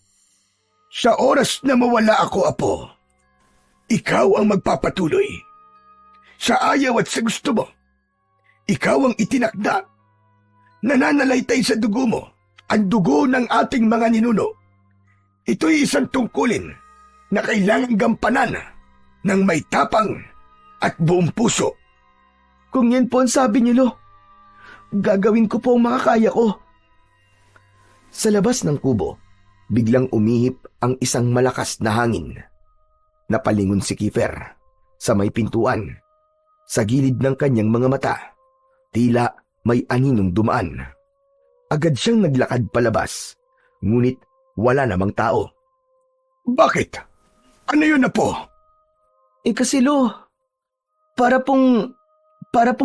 Sa oras na mawala ako, Apo, ikaw ang magpapatuloy. Sa ayaw at sa gusto mo, ikaw ang itinakda. Nananalaytay sa dugo mo ang dugo ng ating mga ninuno. Ito'y isang tungkulin na kailangang gampanan ng may tapang at buong puso. Kung yan po ang sabi niyo, Lo, gagawin ko po ang makakaya ko. Sa labas ng kubo, biglang umihip ang isang malakas na hangin. Napalingon si Kiefer sa may pintuan. Sa gilid ng kanyang mga mata, tila may aninong dumaan. Agad siyang naglakad palabas, ngunit wala namang tao. Bakit? Ano yun, Apo? Kasi Lo, para pong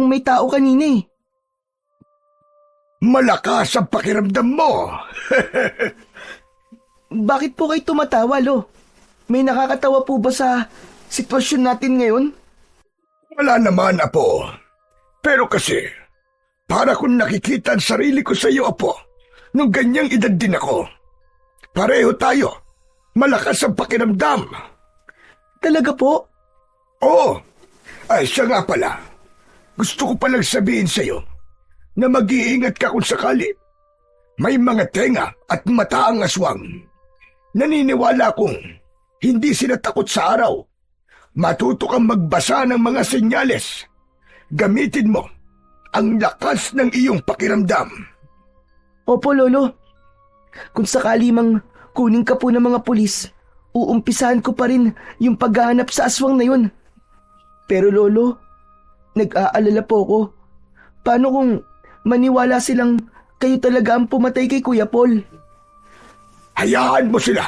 may tao kanina eh. Malakas ang pakiramdam mo. Bakit po kayo tumatawa, Lo? May nakakatawa po ba sa sitwasyon natin ngayon? Wala naman, Apo. Pero kasi, para kung nakikita ang sarili ko sa iyo, Apo, nung ganyang edad din ako. Pareho tayo. Malakas ang pakiramdam. Talaga po? Oo. Ay, siya nga pala. Gusto ko palang sabihin sa iyo na mag-iingat ka kung sakali. May mga tenga at mata ang aswang. Naniniwala kong hindi sila takot sa araw. Matuto kang magbasa ng mga senyales. Gamitin mo ang lakas ng iyong pakiramdam. Opo, Lolo. Kung sakali mang kunin ka po ng mga pulis, uumpisahan ko pa rin yung paghahanap sa aswang na yun. Pero Lolo, nag-aalala po ako. Paano kung maniwala silang kayo talaga ang pumatay kay Kuya Paul? Hayaan mo sila.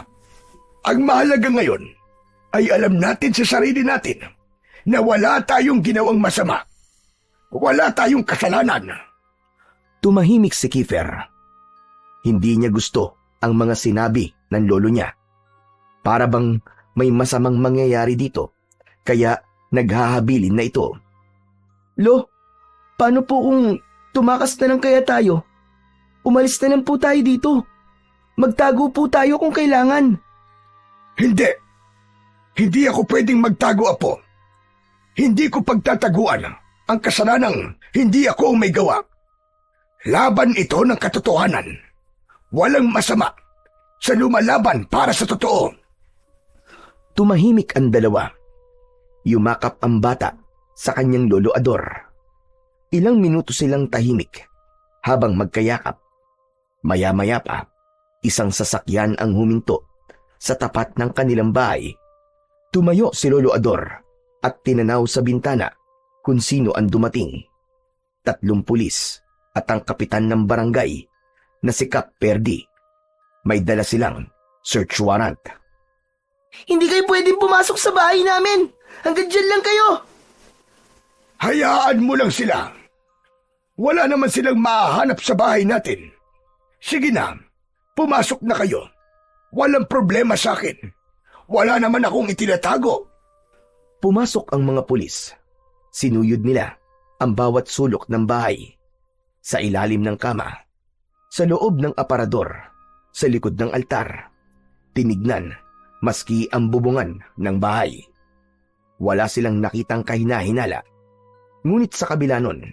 Ang mahalaga ngayon ay alam natin sa sarili natin na wala tayong ginawang masama. Wala tayong kasalanan. Tumahimik si Kiefer. Hindi niya gusto ang mga sinabi ng lolo niya. Para bang may masamang mangyayari dito, kaya naghahabilin na ito. Lo, paano po kung tumakas na lang kaya tayo? Umalis na lang po tayo dito. Magtago po tayo kung kailangan. Hindi. Hindi ako pwedeng magtago, Apo. Hindi ko pagtataguan ang kasalanang hindi ako ang may gawa. Laban ito ng katotohanan. Walang masama sa lumalaban para sa totoo. Tumahimik ang dalawa. Yumakap ang bata sa kanyang lolo Ador. Ilang minuto silang tahimik habang magkayakap. Maya-maya pa, isang sasakyan ang huminto sa tapat ng kanilang bahay. Tumayo si Lolo Ador at tinanaw sa bintana kung sino ang dumating. 3 pulis at ang kapitan ng barangay na si Kap Perdi. May dala silang search warrant. Hindi kayo pwedeng pumasok sa bahay namin. Hanggang dyan lang kayo. Hayaan mo lang sila. Wala naman silang mahahanap sa bahay natin. Sige na, pumasok na kayo. Walang problema sa akin. Wala naman akong itinatago. Pumasok ang mga pulis. Sinuyod nila ang bawat sulok ng bahay. Sa ilalim ng kama, sa loob ng aparador, sa likod ng altar. Tinignan maski ang bubungan ng bahay. Wala silang nakitang kahina-hinala. Ngunit sa kabila nun,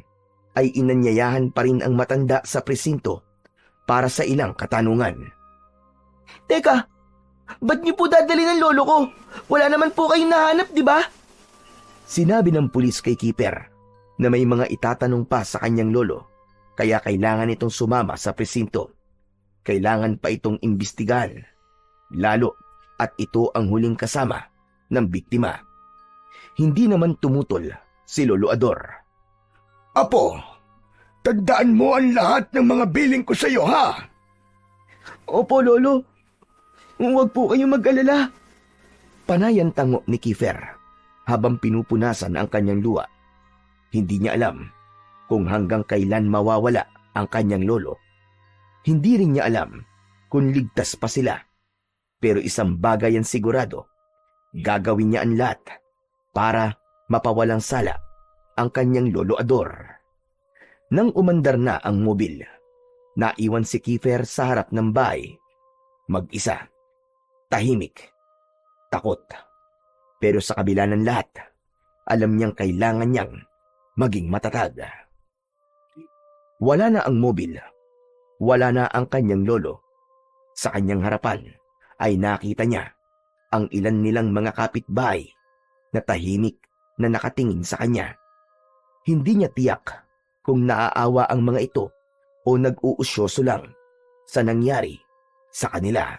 ay inanyayahan pa rin ang matanda sa presinto para sa ilang katanungan. Teka, ba't niyo po dadali ng lolo ko? Wala naman po kayong nahanap, di ba? Sinabi ng pulis kay Keeper na may mga itatanong pa sa kanyang lolo, kaya kailangan itong sumama sa presinto. Kailangan pa itong imbestigahan, lalo at ito ang huling kasama ng biktima. Hindi naman tumutol si Lolo Ador. Apo, tandaan mo ang lahat ng mga biling ko sa iyo, ha? Opo, Lolo. Huwag po kayong mag-alala. Panayan tango ni Kiefer habang pinupunasan ang kanyang luha. Hindi niya alam kung hanggang kailan mawawala ang kanyang lolo. Hindi rin niya alam kung ligtas pa sila. Pero isang bagay ang sigurado, gagawin niya ang lahat para mapawalang sala ang kanyang lolo Ador. Nang umandar na ang mobil, naiwan si Kiefer sa harap ng bahay. Mag-isa, tahimik, takot. Pero sa kabila ng lahat, alam niyang kailangan niyang maging matatag. Wala na ang mobil, wala na ang kanyang lolo. Sa kanyang harapan ay nakita niya ang ilan nilang mga kapitbahay na tahimik na nakatingin sa kanya. Hindi niya tiyak kung naaawa ang mga ito o nag-uusyoso lang sa nangyari sa kanila.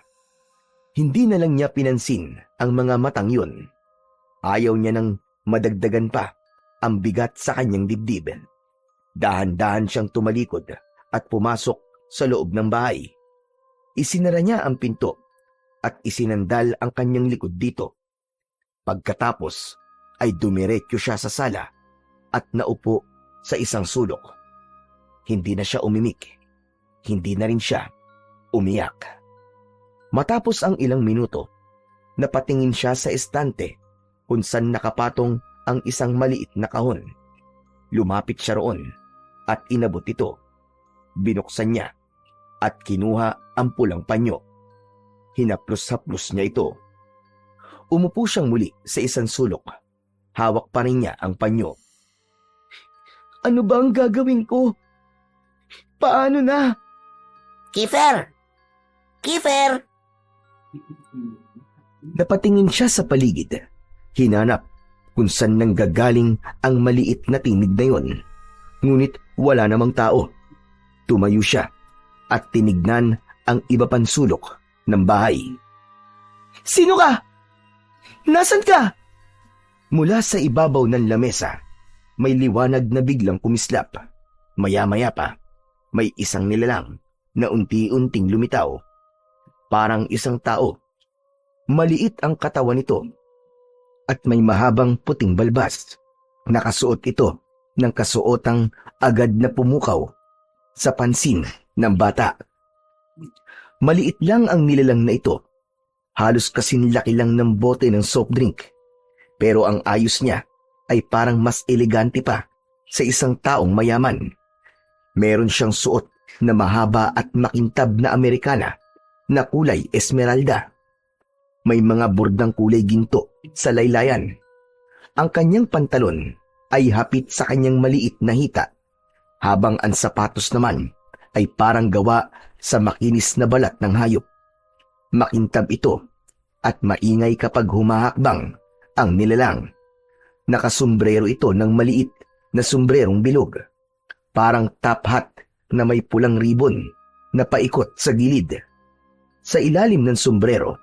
Hindi na lang niya pinansin ang mga matang yun. Ayaw niya nang madagdagan pa ang bigat sa kanyang dibdib. Dahan-dahan siyang tumalikod at pumasok sa loob ng bahay. Isinara niya ang pinto at isinandal ang kanyang likod dito. Pagkatapos ay dumiretso siya sa sala at naupo sa isang sulok. Hindi na siya umimik. Hindi na rin siya umiyak. Matapos ang ilang minuto, napatingin siya sa estante kung saan nakapatong ang isang maliit na kahon. Lumapit siya roon at inabot ito. Binuksan niya at kinuha ang pulang panyo. Hinaplos-haplos niya ito. Umupo siyang muli sa isang sulok. Hawak pa rin niya ang panyo. Ano ba ang gagawin ko? Paano na? Kiefer! Kiefer! Napatingin siya sa paligid. Hinanap kung saan nanggagaling ang maliit na tinig na yon. Ngunit wala namang tao. Tumayo siya at tinignan ang iba pang sulok ng bahay. Sino ka? Nasaan ka? Mula sa ibabaw ng lamesa, may liwanag na biglang kumislap. Maya-maya pa, may isang nilalang na unti-unting lumitaw. Parang isang tao. Maliit ang katawan nito at may mahabang puting balbas. Nakasuot ito ng kasuotang agad na pumukaw sa pansin ng bata. Maliit lang ang nilalang na ito. Halos kasing laki lang ng bote ng soft drink. Pero ang ayos niya ay parang mas elegante pa sa isang taong mayaman. Meron siyang suot na mahaba at makintab na Amerikana na kulay esmeralda. May mga bordang kulay ginto sa laylayan. Ang kanyang pantalon ay hapit sa kanyang maliit na hita, habang ang sapatos naman ay parang gawa sa makinis na balat ng hayop. Makintab ito at maingay kapag humahakbang ang nilalang. Nakasombrero ito ng maliit na sombrerong bilog. Parang top hat na may pulang ribon na paikot sa gilid. Sa ilalim ng sombrero,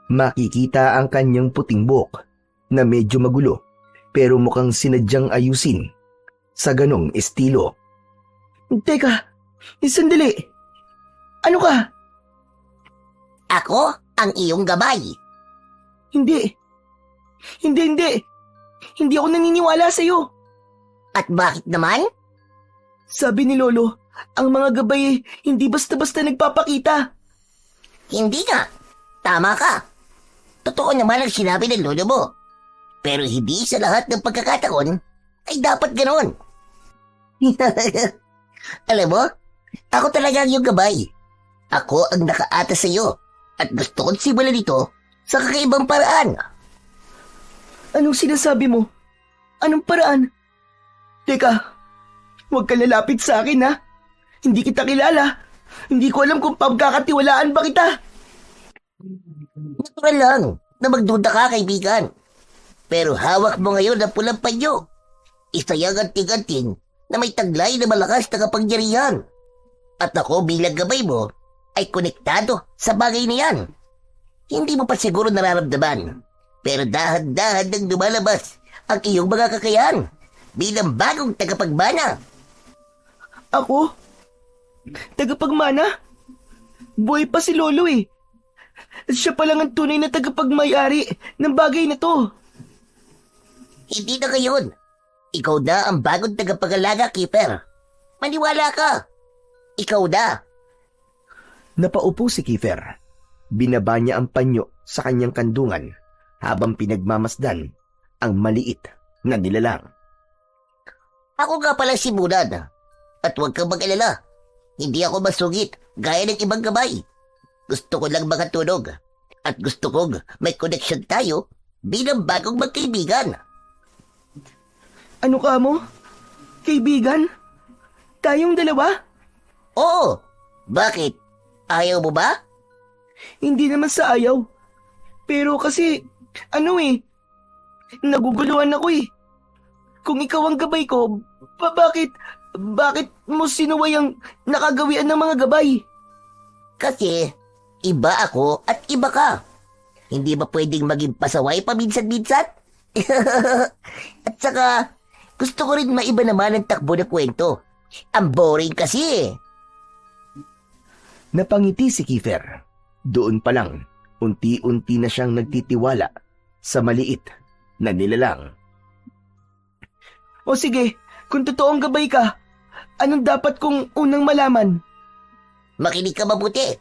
makikita ang kanyang puting buhok na medyo magulo pero mukhang sinadyang ayusin sa ganong estilo. Teka, sandali. Ano ka? Ako ang iyong gabay. Hindi. Hindi ako naniniwala sa'yo. At bakit naman? Sabi ni Lolo, ang mga gabay hindi basta-basta nagpapakita. Hindi nga. Tama ka. Totoo naman ang sinabi ng lolo mo. Pero hindi sa lahat ng pagkakataon ay dapat ganon. Alam mo, ako talaga ang iyong gabay. Ako ang nakaata sa iyo at gusto kong simulan ito sa kakaibang paraan. Anong sinasabi mo? Anong paraan? Teka, huwag ka lalapit sa akin ha. Hindi kita kilala. Hindi ko alam kung pagkakatiwalaan ba kita. Natural lang na magduda ka, kaibigan. Pero hawak mo ngayon ang pulang panyo. Isayang anting-anting na may taglay na malakas na kapangyarihan. At ako bilang gabay mo ay konektado sa bagay na yan. Hindi mo pa siguro nararamdaman. Pero dahan-dahan nang lumalabas ang iyong mga kakayahan bilang bagong tagapagmana. Ako? Tagapagmana? Buhay pa si Lolo eh. Siya pa lang ang tunay na tagapagmayari ng bagay na to. Hindi na ngayon. Ikaw na ang bagong tagapag-alaga, Kiefer. Maniwala ka. Ikaw na. Napaupo si Kiefer. Binaba niya ang panyo sa kanyang kandungan habang pinagmamasdan ang maliit na nilalang. Ako nga pala si Munad. At huwag kang mag-alala. Hindi ako masungit gaya ng ibang gabay. Gusto ko lang makatulog. At gusto kong may connection tayo bilang bagong magkaibigan. Ano ka mo? Kaibigan? Tayong dalawa? Oo. Bakit? Ayaw mo ba? Hindi naman sa ayaw. Pero kasi, naguguluhan ako eh. Kung ikaw ang gabay ko, bakit mo sinuway ang nakagawian ng mga gabay? Kasi, iba ako at iba ka. Hindi ba pwedeng maging pasaway paminsan-minsan? At saka, gusto ko rin maiba naman ang takbo na kwento. Ang boring kasi eh. Napangiti si Kiefer. Doon pa lang, unti-unti na siyang nagtitiwala sa maliit na nilalang. O sige, kung totoong gabay ka, anong dapat kong unang malaman? Makinig ka mabuti.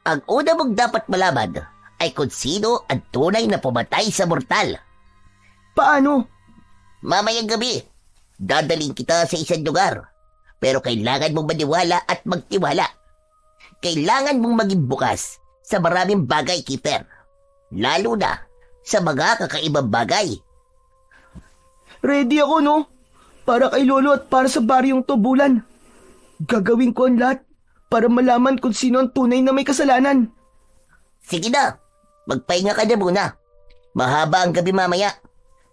Ang una mong dapat malaman ay kung sino ang tunay na pumatay sa mortal. Paano? Mamayang gabi, dadaling kita sa isang lugar. Pero kailangan mong maniwala at magtiwala. Kailangan mong maging bukas sa maraming bagay, Kiefer. Lalo na sa mga kakaibang bagay. Ready ako, no? Para kay Lolo at para sa baryong to, Bulan. Gagawin ko ang lahat para malaman kung sino ang tunay na may kasalanan. Sige na, magpahinga ka na muna. Mahaba ang gabi mamaya.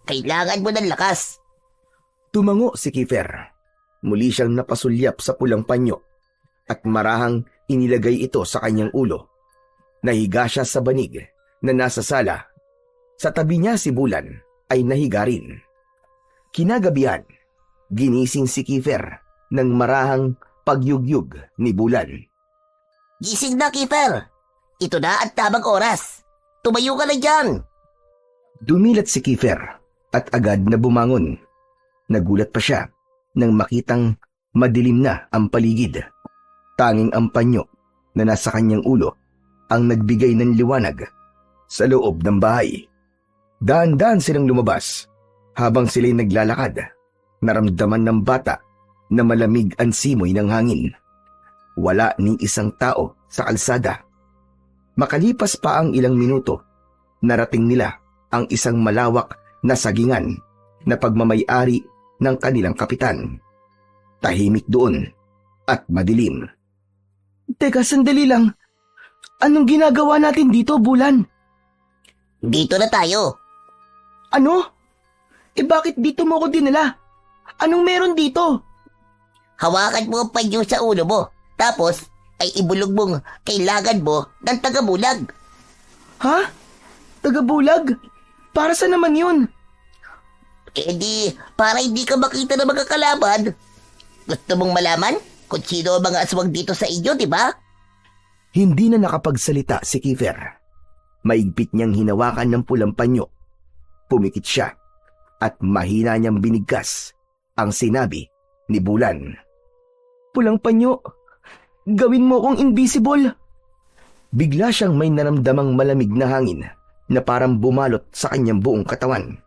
Kailangan mo ng lakas. Tumango si Kiefer. Muli siyang napasulyap sa pulang panyo at marahang inilagay ito sa kanyang ulo. Nahiga siya sa banig na nasa sala. Sa tabi niya si Bulan ay nahiga rin. Kinagabihan, ginising si Kiefer ng marahang pagyugyug ni Bulan. Gising na, Kiefer. Ito na ang tamang oras. Tumayo ka na dyan. Dumilat si Kiefer at agad na bumangon. Nagulat pa siya nang makitang madilim na ang paligid. Tanging ang panyo na nasa kanyang ulo ang nagbigay ng liwanag sa loob ng bahay. Daan-daan silang lumabas. Habang sila'y naglalakad, naramdaman ng bata na malamig ang simoy ng hangin. Wala ni isang tao sa kalsada. Makalipas pa ang ilang minuto, narating nila ang isang malawak na sagingan na pagmamay-ari ng kanilang kapitan. Tahimik doon at madilim. Teka, sandali lang. Anong ginagawa natin dito, Bulan? Dito na tayo. Ano? Bakit dito mo ko dinala? Anong meron dito? Hawakan mo ang panyo sa ulo mo. Tapos ay ibulog mong kailangan mo ng tagabulag. Ha? Tagabulag? Para sa naman yun? Para hindi ka makita ng mga kalaban. Gusto mong malaman kung sino ang mga aswang dito sa inyo, di ba? Hindi na nakapagsalita si Kiefer. Maigpit niyang hinawakan ng pulang panyo. Pumikit siya at mahina niyang binigkas ang sinabi ni Bulan. Pulang panyo, gawin mo akong invisible. Bigla siyang may naramdamang malamig na hangin na parang bumalot sa kanyang buong katawan.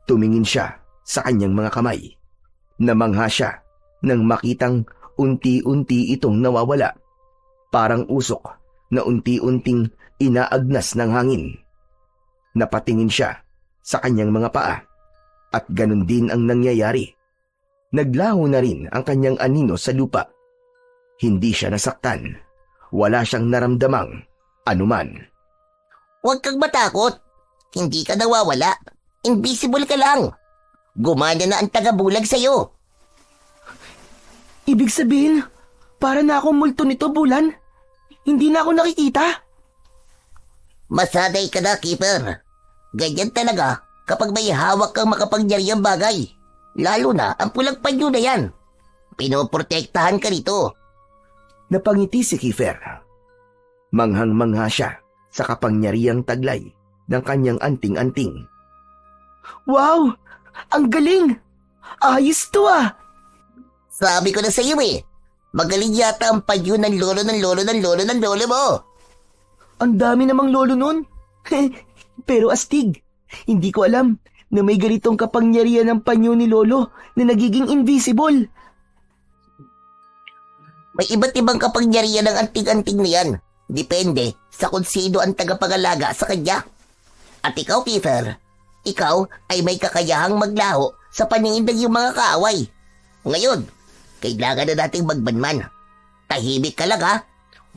Tumingin siya sa kanyang mga kamay. Namangha siya nang makitang unti-unti itong nawawala. Parang usok na unti-unting inaagnas ng hangin. Napatingin siya sa kanyang mga paa at ganun din ang nangyayari. Naglaho na rin ang kanyang anino sa lupa. Hindi siya nasaktan. Wala siyang naramdamang anuman. Huwag kang matakot. Hindi ka nawawala. Invisible ka lang. Gumana na ang tagabulag sa'yo. Ibig sabihin, para na akong multo nito, Bulan. Hindi na ako nakikita. Masanay ka na, Kiefer. Ganyan talaga kapag may hawak kang makapangyarihang bagay. Lalo na ang pulang panyo na yan. Pinoprotektahan ka nito. Napangiti si Kiefer. Manghang-mangha siya sa kapangyarihang taglay ng kanyang anting-anting. Wow! Ang galing! Ayos to ah! Sabi ko na sa iyo magaling yata ang panyo ng lolo ng lolo ng lolo ng lolo mo. Ang dami namang lolo nun. Pero astig, hindi ko alam na may ganitong kapangyarihan ng panyo ni lolo na nagiging invisible. May iba't ibang kapangyarihan ng anting-anting na yan. Depende sa kung sino ang tagapangalaga sa kanya. At ikaw, Kiefer, ikaw ay may kakayahang maglaho sa paningin ng iyong mga kaaway. Ngayon, kailangan na nating magbanman. Tahimik ka lang ha.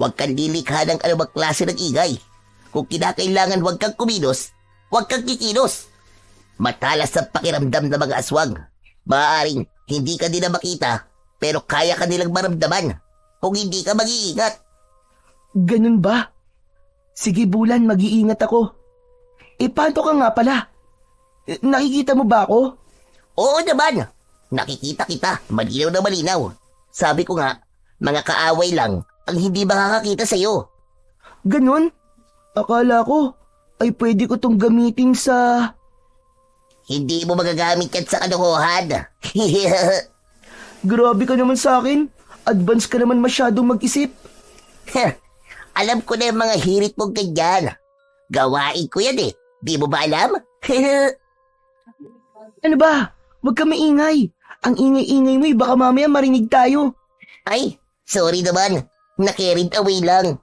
Huwag kang lilikha ng anumang klase ng ingay. Kung kinakailangan huwag kang kumilos, huwag kang kikilos. Matalas ang pakiramdam ng mga aswang. Maaaring hindi ka din na makita, pero kaya ka nilang maramdaman kung hindi ka mag-iingat. Ganun ba? Sige, Bulan, mag-iingat ako. Paano ka nga pala? Nakikita mo ba ako? Oo naman. Nakikita kita, malinaw na malinaw. Sabi ko nga, mga kaaway lang ang hindi makakakita sa'yo. Ganon? Akala ko ay pwede ko tong gamitin sa... Hindi mo magagamit yan sa kalokohan. Grabe ka naman sa akin. Advance ka naman masyadong mag-isip. Alam ko na yung mga hirit mong ganyan. Gawain ko yan eh. Di mo ba alam? Ano ba? Huwag ka maingay. Ang ingay-ingay mo baka mamaya marinig tayo. Ay, sorry naman. Na-carried away lang.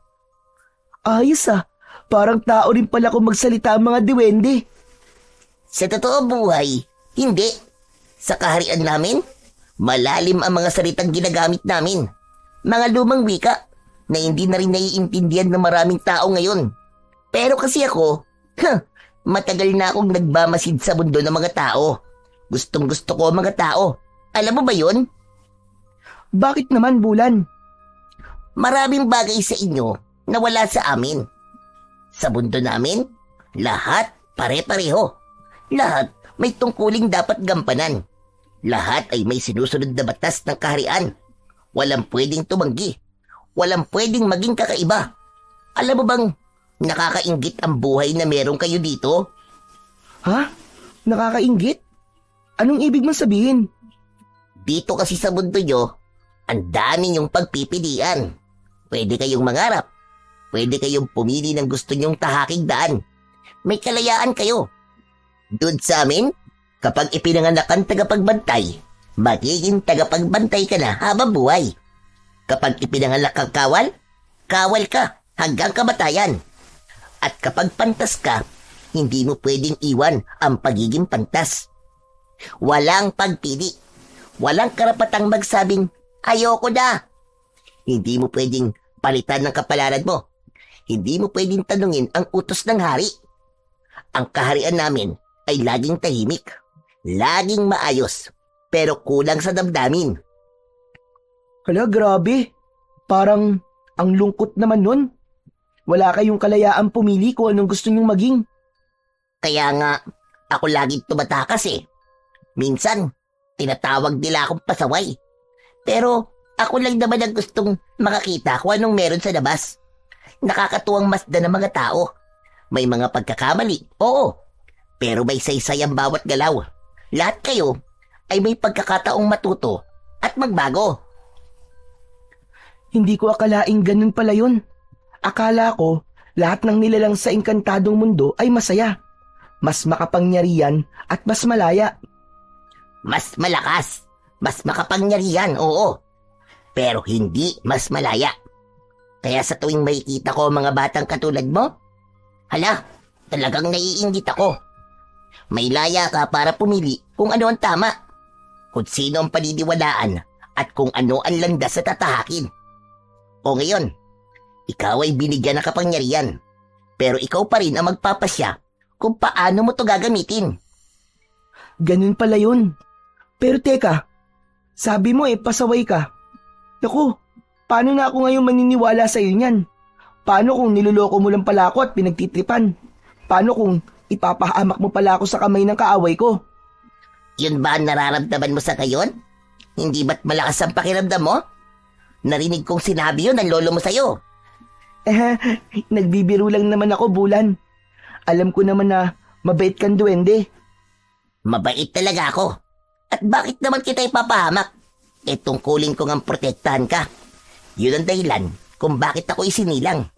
Ayos ah. Parang tao rin pala kung magsalita ang mga diwende. Sa totoo buhay, hindi. Sa kaharian namin, malalim ang mga salitang ginagamit namin. Mga lumang wika na hindi na rin naiintindihan ng maraming tao ngayon. Pero kasi ako, matagal na akong nagbamasid sa mundo ng mga tao. Gustong gusto ko ang mga tao. Alam mo ba yun? Bakit naman, Bulan? Maraming bagay sa inyo na wala sa amin. Sa mundo namin, lahat pare-pareho. Lahat may tungkuling dapat gampanan. Lahat ay may sinusunod na batas ng kaharian. Walang pwedeng tumanggi. Walang pwedeng maging kakaiba. Alam mo bang nakakainggit ang buhay na meron kayo dito? Ha? Nakakainggit? Anong ibig mong sabihin? Dito kasi sa mundo nyo, ang dami nyong pagpipilian. Pwede kayong mangarap. Pwede kayong pumili ng gusto nyong tahaking daan. May kalayaan kayo. Doon sa amin, kapag ipinanganak ang tagapagbantay, magiging tagapagbantay ka na habang buhay. Kapag ipinanganak kang kawal, kawal ka hanggang kamatayan. At kapag pantas ka, hindi mo pwedeng iwan ang pagiging pantas. Walang pagpili. Walang karapatang magsabing, ayoko na. Hindi mo pwedeng palitan ng kapalaran mo. Hindi mo pwedeng tanungin ang utos ng hari. Ang kaharian namin ay laging tahimik, laging maayos, pero kulang sa damdamin. Hala, grabe. Parang ang lungkot naman nun. Wala kayong kalayaan pumili kung anong gusto nyong maging. Kaya nga, ako laging tumatakas eh. Minsan, tinatawag nila akong pasaway. Pero ako lang naman ang gustong makakita kung anong meron sa labas. Nakakatuwang masdan ng mga tao. May mga pagkakamali, oo. Pero may saysay ang bawat galaw. Lahat kayo ay may pagkakataong matuto at magbago. Hindi ko akalaing ganun pala yun. Akala ko, lahat ng nilalang sa engkantadong mundo ay masaya. Mas makapangyarihan at mas malaya. Mas malakas, mas makapangyarihan, oo. Pero hindi mas malaya. Kaya sa tuwing makikita ko mga batang katulad mo, hala, talagang naiinggit ako. May laya ka para pumili kung ano ang tama, kung sino ang paniniwalaan at kung ano ang landas sa tatahakin. O ngayon, ikaw ay binigyan ng kapangyarihan, pero ikaw pa rin ang magpapasya kung paano mo to gagamitin. Ganun pala yun. Pero teka, sabi mo pasaway ka. Naku, paano na ako ngayon maniniwala sa iyo niyan? Paano kung niloloko mo lang pala ako at pinagtitripan? Paano kung ipapahamak mo pala ako sa kamay ng kaaway ko? Yun ba ang nararamdaman mo sa ngayon? Hindi ba't malakas ang pakiramdam mo? Narinig kong sinabi yun ng lolo mo sa'yo. Nagbibiro lang naman ako, Bulan. Alam ko naman na mabait kang duwende. Mabait talaga ako. At bakit naman kita ipapahamak? Tungkulin ko ngang protektahan ka. Yun ang dahilan kung bakit ako isinilang.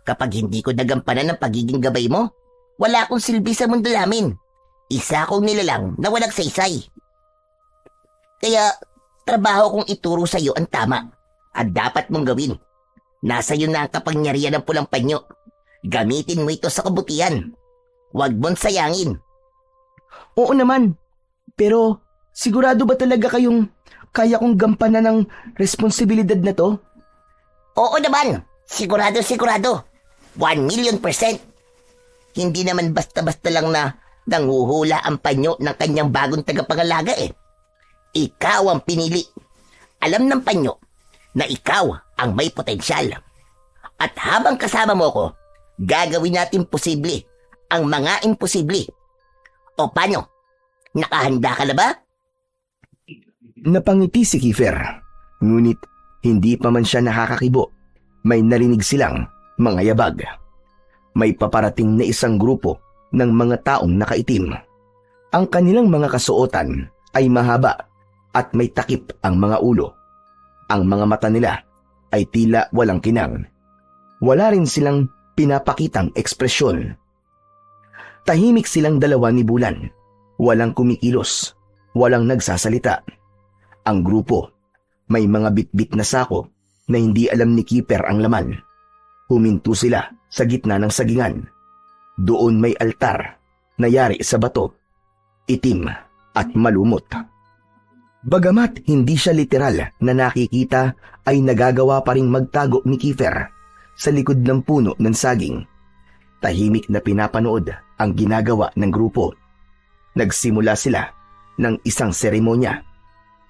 Kapag hindi ko nagampanan ng pagiging gabay mo, wala akong silbi sa mundo namin. Isa akong nilalang na walang saysay. Kaya, trabaho kong ituro sa iyo ang tama at dapat mong gawin. Nasa iyo na ang kapangyarihan ng pulang panyo. Gamitin mo ito sa kabutihan. Huwag mong sayangin. Oo naman. Pero, sigurado ba talaga kayong kaya kong gampanan ng responsibilidad na to? Oo naman. Sigurado. 1,000,000%. Hindi naman basta-basta lang na nanguhula ang panyo ng kanyang bagong tagapangalaga eh. Ikaw ang pinili. Alam ng panyo na ikaw ang may potensyal. At habang kasama mo ko, gagawin natin posible ang mga imposible. O paano? Nakahanda ka na ba? Napangiti si Kiefer, ngunit hindi pa man siya nakakakibo. may narinig silang mga yabag. May paparating na isang grupo ng mga taong nakaitim. Ang kanilang mga kasuotan ay mahaba at may takip ang mga ulo. Ang mga mata nila ay tila walang kinang. Wala rin silang pinapakitang ekspresyon. Tahimik silang dalawa ni Bulan. Walang kumikilos, walang nagsasalita. Ang grupo, may mga bitbit na sako na hindi alam ni Keeper ang laman. Huminto sila sa gitna ng sagingan. Doon may altar na yari sa bato, itim at malumot. Bagamat hindi siya literal na nakikita, ay nagagawa pa ring magtago ni Keeper sa likod ng puno ng saging. Tahimik na pinapanood ang ginagawa ng grupo. Nagsimula sila ng isang seremonya.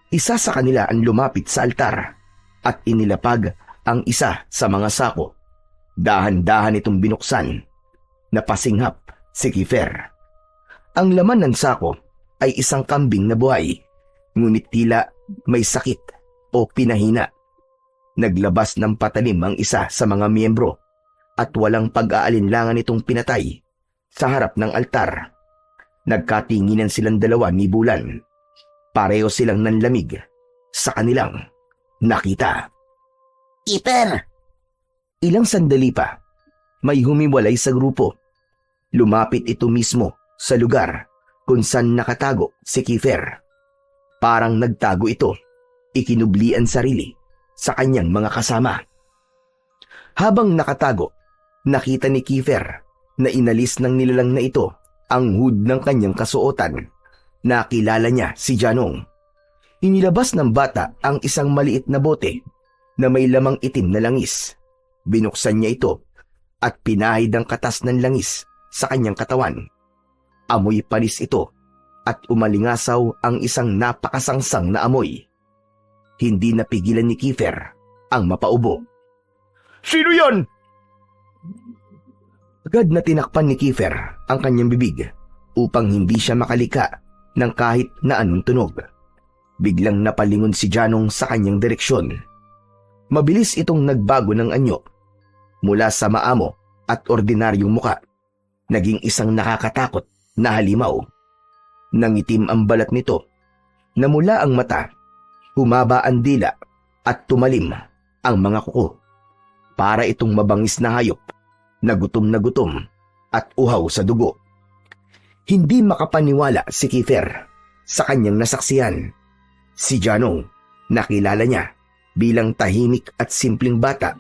Isa sa kanila ang lumapit sa altar at inilapag ang isa sa mga sako. Dahan-dahan itong binuksan. Napasinghap si Keeper. Ang laman ng sako ay isang kambing na buhay, ngunit tila may sakit o pinahina. Naglabas ng patalim ang isa sa mga miyembro at walang pag-aalinlangan itong pinatay sa harap ng altar. Nagkatinginan silang dalawa ni Bulan. Pareho silang nanlamig sa kanilang nakita. Keeper! Ilang sandali pa, may humiwalay sa grupo. Lumapit ito mismo sa lugar kung saan nakatago si Keeper. Parang nagtago ito, ikinubli ang sarili sa kanyang mga kasama. Habang nakatago, nakita ni Keeper na inalis ng nilalang na ito ang hood ng kanyang kasuotan. Nakilala niya si Janong. Inilabas ng bata ang isang maliit na bote na may lamang itim na langis. Binuksan niya ito at pinahid ang katas ng langis sa kanyang katawan. Amoy panis ito at umalingasaw ang isang napakasangsang na amoy. Hindi napigilan ni Keeper ang mapaubo. Sino yan? Agad na tinakpan ni Keeper ang kanyang bibig upang hindi siya makalika ng kahit na anong tunog. Biglang napalingon si Janong sa kanyang direksyon. Mabilis itong nagbago ng anyo. Mula sa maamo at ordinaryong muka, naging isang nakakatakot na halimaw. Nangitim ang balat nito, namula ang mata, humaba ang dila at tumalim ang mga kuko. Para itong mabangis na hayop na gutom at uhaw sa dugo. Hindi makapaniwala si Keeper sa kanyang nasaksihan. Si Janong, nakilala niya bilang tahimik at simpleng bata,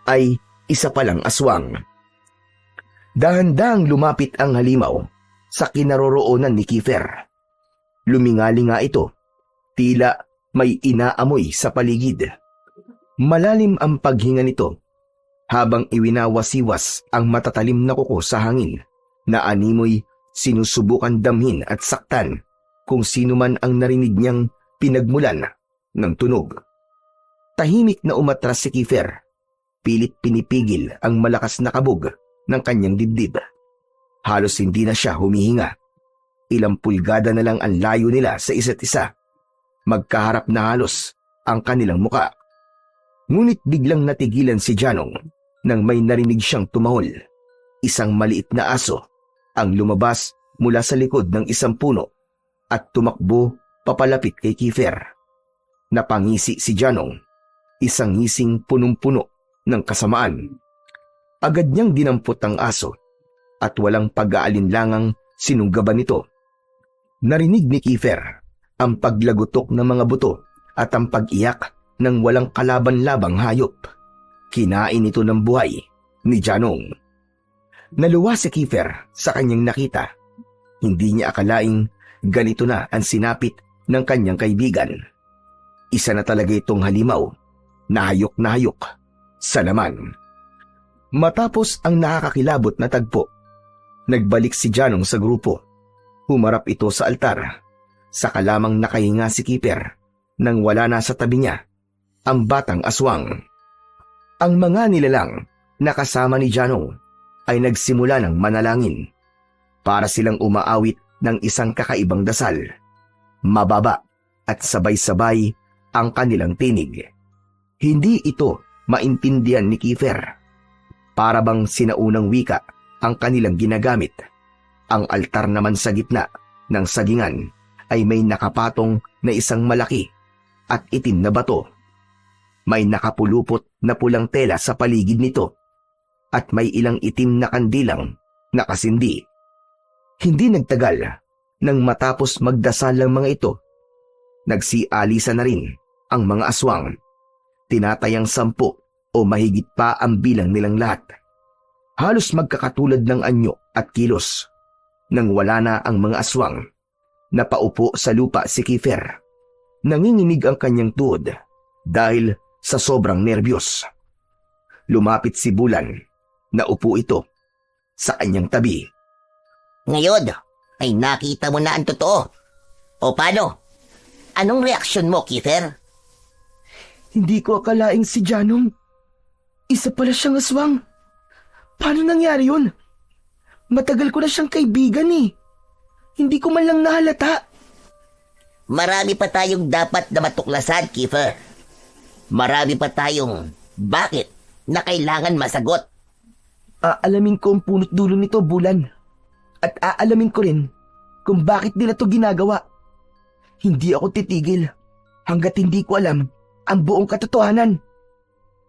ay isa palang aswang. Dahan-dahang lumapit ang halimaw sa kinaroroonan ni Keeper. Lumingali nga ito, tila may inaamoy sa paligid. Malalim ang paghinga nito habang iwinawasiwas ang matatalim na kuko sa hangin na animoy sinusubukan damhin at saktan kung sino man ang narinig niyang pinagmulan ng tunog. Tahimik na umatras si Keeper. Pilit pinipigil ang malakas na kabog ng kanyang dibdib. Halos hindi na siya humihinga. Ilang pulgada na lang ang layo nila sa isa't isa. Magkaharap na halos ang kanilang muka. Ngunit biglang natigilan si Janong nang may narinig siyang tumahol. Isang maliit na aso ang lumabas mula sa likod ng isang puno at tumakbo papalapit kay Keeper. Napangisi si Janong, isang ngising punong-puno ng kasamaan. Agad niyang dinampot ang aso at walang pag-aalinlangang sinunggaban nito. Narinig ni Keeper ang paglagutok ng mga buto at ang pag-iyak ng walang kalaban-labang hayop. Kinain ito ng buhay ni Janong. Naluwa si Keeper sa kanyang nakita. Hindi niya akalaing ganito na ang sinapit ng kanyang kaibigan. Isa na talaga itong halimaw, na hayok sa laman. Matapos ang nakakakilabot na tagpo, nagbalik si Janong sa grupo. Humarap ito sa altar. Saka lamang nakahinga si Keeper nang wala na sa tabi niya ang batang aswang. Ang mga nilalang na kasama ni Janong ay nagsimula ng manalangin. Para silang umaawit ng isang kakaibang dasal. Mababa at sabay-sabay ang kanilang tinig. Hindi ito maintindihan ni Kiefer. Para bang sinaunang wika ang kanilang ginagamit. Ang altar naman sa gitna ng sagingan ay may nakapatong na isang malaki at itim na bato. May nakapulupot na pulang tela sa paligid nito at may ilang itim na kandilang nakasindi. Hindi nagtagal nang matapos magdasal ang mga ito, nagsialisa na rin ang mga aswang. Tinatayang 10 o mahigit pa ang bilang nilang lahat. Halos magkakatulad ng anyo at kilos. Nang wala na ang mga aswang, napaupo sa lupa si Kiefer. Nanginginig ang kanyang tuhod dahil sa sobrang nerbiyos. Lumapit si Bulan. Naupo ito sa kanyang tabi. Ngayon ay nakita mo na ang totoo. O paano? Anong reaksyon mo, Kiefer? Hindi ko akalaing si Janong. Isa pala siyang aswang. Paano nangyari yun? Matagal ko na siyang kaibigan eh. Hindi ko man lang nahalata. Marami pa tayong dapat na matuklasan, Kiefer. Marami pa tayong bakit na kailangan masagot. Aalamin ko ang punot dulo nito, Bulan. At aalamin ko rin kung bakit nila to ginagawa. Hindi ako titigil hanggat hindi ko alam ang buong katotohanan.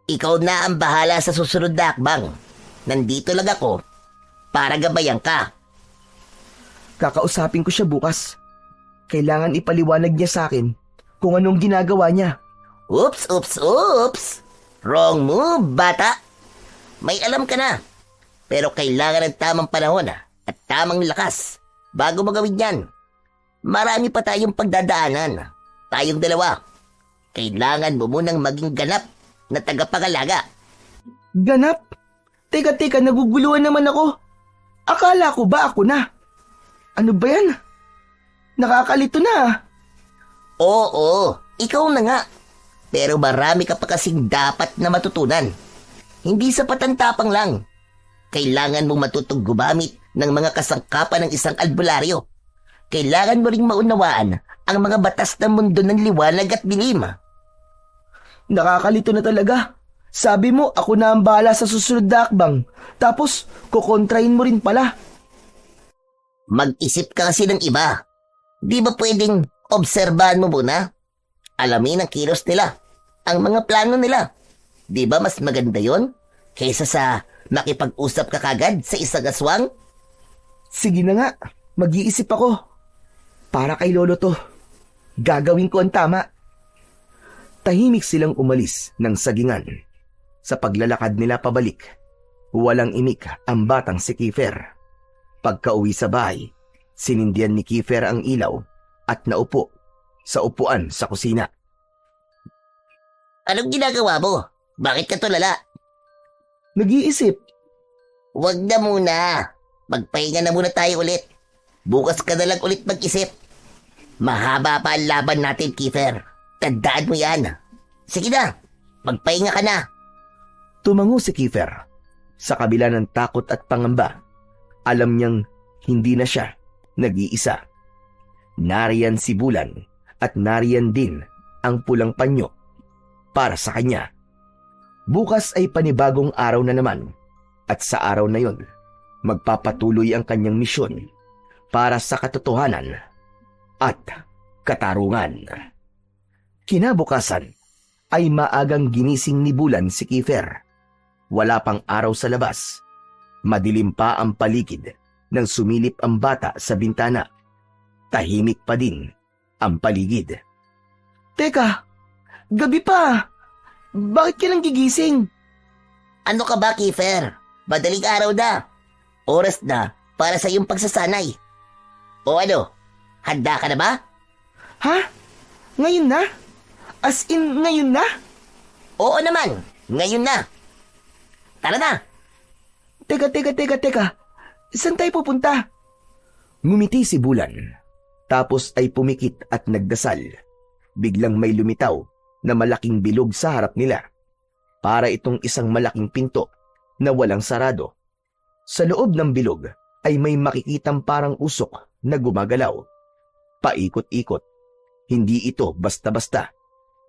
Ikaw na ang bahala sa susunod na akbang. Nandito lang ako para gabayan ka. Kakausapin ko siya bukas. Kailangan ipaliwanag niya sa akin kung anong ginagawa niya. Oops! Wrong move, bata. May alam ka na. Pero kailangan ng tamang panahon at tamang lakas bago mo gawin yan. Marami pa tayong pagdadaanan. Tayong dalawa. Kailangan mo munang maging ganap na tagapangalaga. Ganap? Teka, naguguluhan naman ako. Akala ko ba ako na? Ano ba yan? Nakakalito na. Oo, ikaw na nga. Pero marami ka pa kasing dapat na matutunan. Hindi sapat ang tapang lang. Kailangan mong matutong gumamit ng mga kasangkapan ng isang albularyo. Kailangan mo ring maunawaan ang mga batas ng mundo ng liwanag at dilim. Nakakalito na talaga. Sabi mo, ako na ang bahala sa susunod na akbang. Tapos, kukontrahin mo rin pala. Mag-isip ka kasi ng iba. Di ba pwedeng obserbahan mo muna? Alamin ang kilos nila, ang mga plano nila. Di ba mas maganda yon kaysa sa makipag-usap ka kagad sa isang aswang? Sige na nga, mag-iisip ako. Para kay Lolo to. Gagawin ko ang tama. Tahimik silang umalis ng sagingan. Sa paglalakad nila pabalik, walang imik ang batang si Kiefer. Pagkauwi sa bahay, sinindihan ni Kiefer ang ilaw at naupo sa upuan sa kusina. Anong ginagawa mo? Bakit ka tulala? Nag-iisip. Huwag na muna. Magpahinga na muna tayo ulit. Bukas ka na lang ulit mag-isip. Mahaba pa ang laban natin, Kiefer. Tandaan mo yan. Sige na, magpahinga ka na. Tumango si Kiefer. Sa kabila ng takot at pangamba, alam niyang hindi na siya nag-iisa. Nariyan si Bulan at nariyan din ang pulang panyo para sa kanya. Bukas ay panibagong araw na naman at sa araw na yon, magpapatuloy ang kanyang misyon para sa katotohanan at katarungan. Kinabukasan ay maagang ginising ni Bulan si Kiefer. Wala pang araw sa labas. Madilim pa ang paligid nang sumilip ang bata sa bintana. Tahimik pa din ang paligid. Teka, gabi pa. Bakit ka nang gigising? Ano ka ba, Kiefer? Madaling araw na. Oras na para sa iyong pagsasanay. O ano, handa ka na ba? Ha? Ngayon na? As in, ngayon na? Oo naman, ngayon na. Tara na. Teka. Saan tayo pupunta? Ngumiti si Bulan, tapos ay pumikit at nagdasal. Biglang may lumitaw na malaking bilog sa harap nila. Para itong isang malaking pinto na walang sarado. Sa loob ng bilog ay may makikitang parang usok na gumagalaw. Paikot-ikot. Hindi ito basta-basta.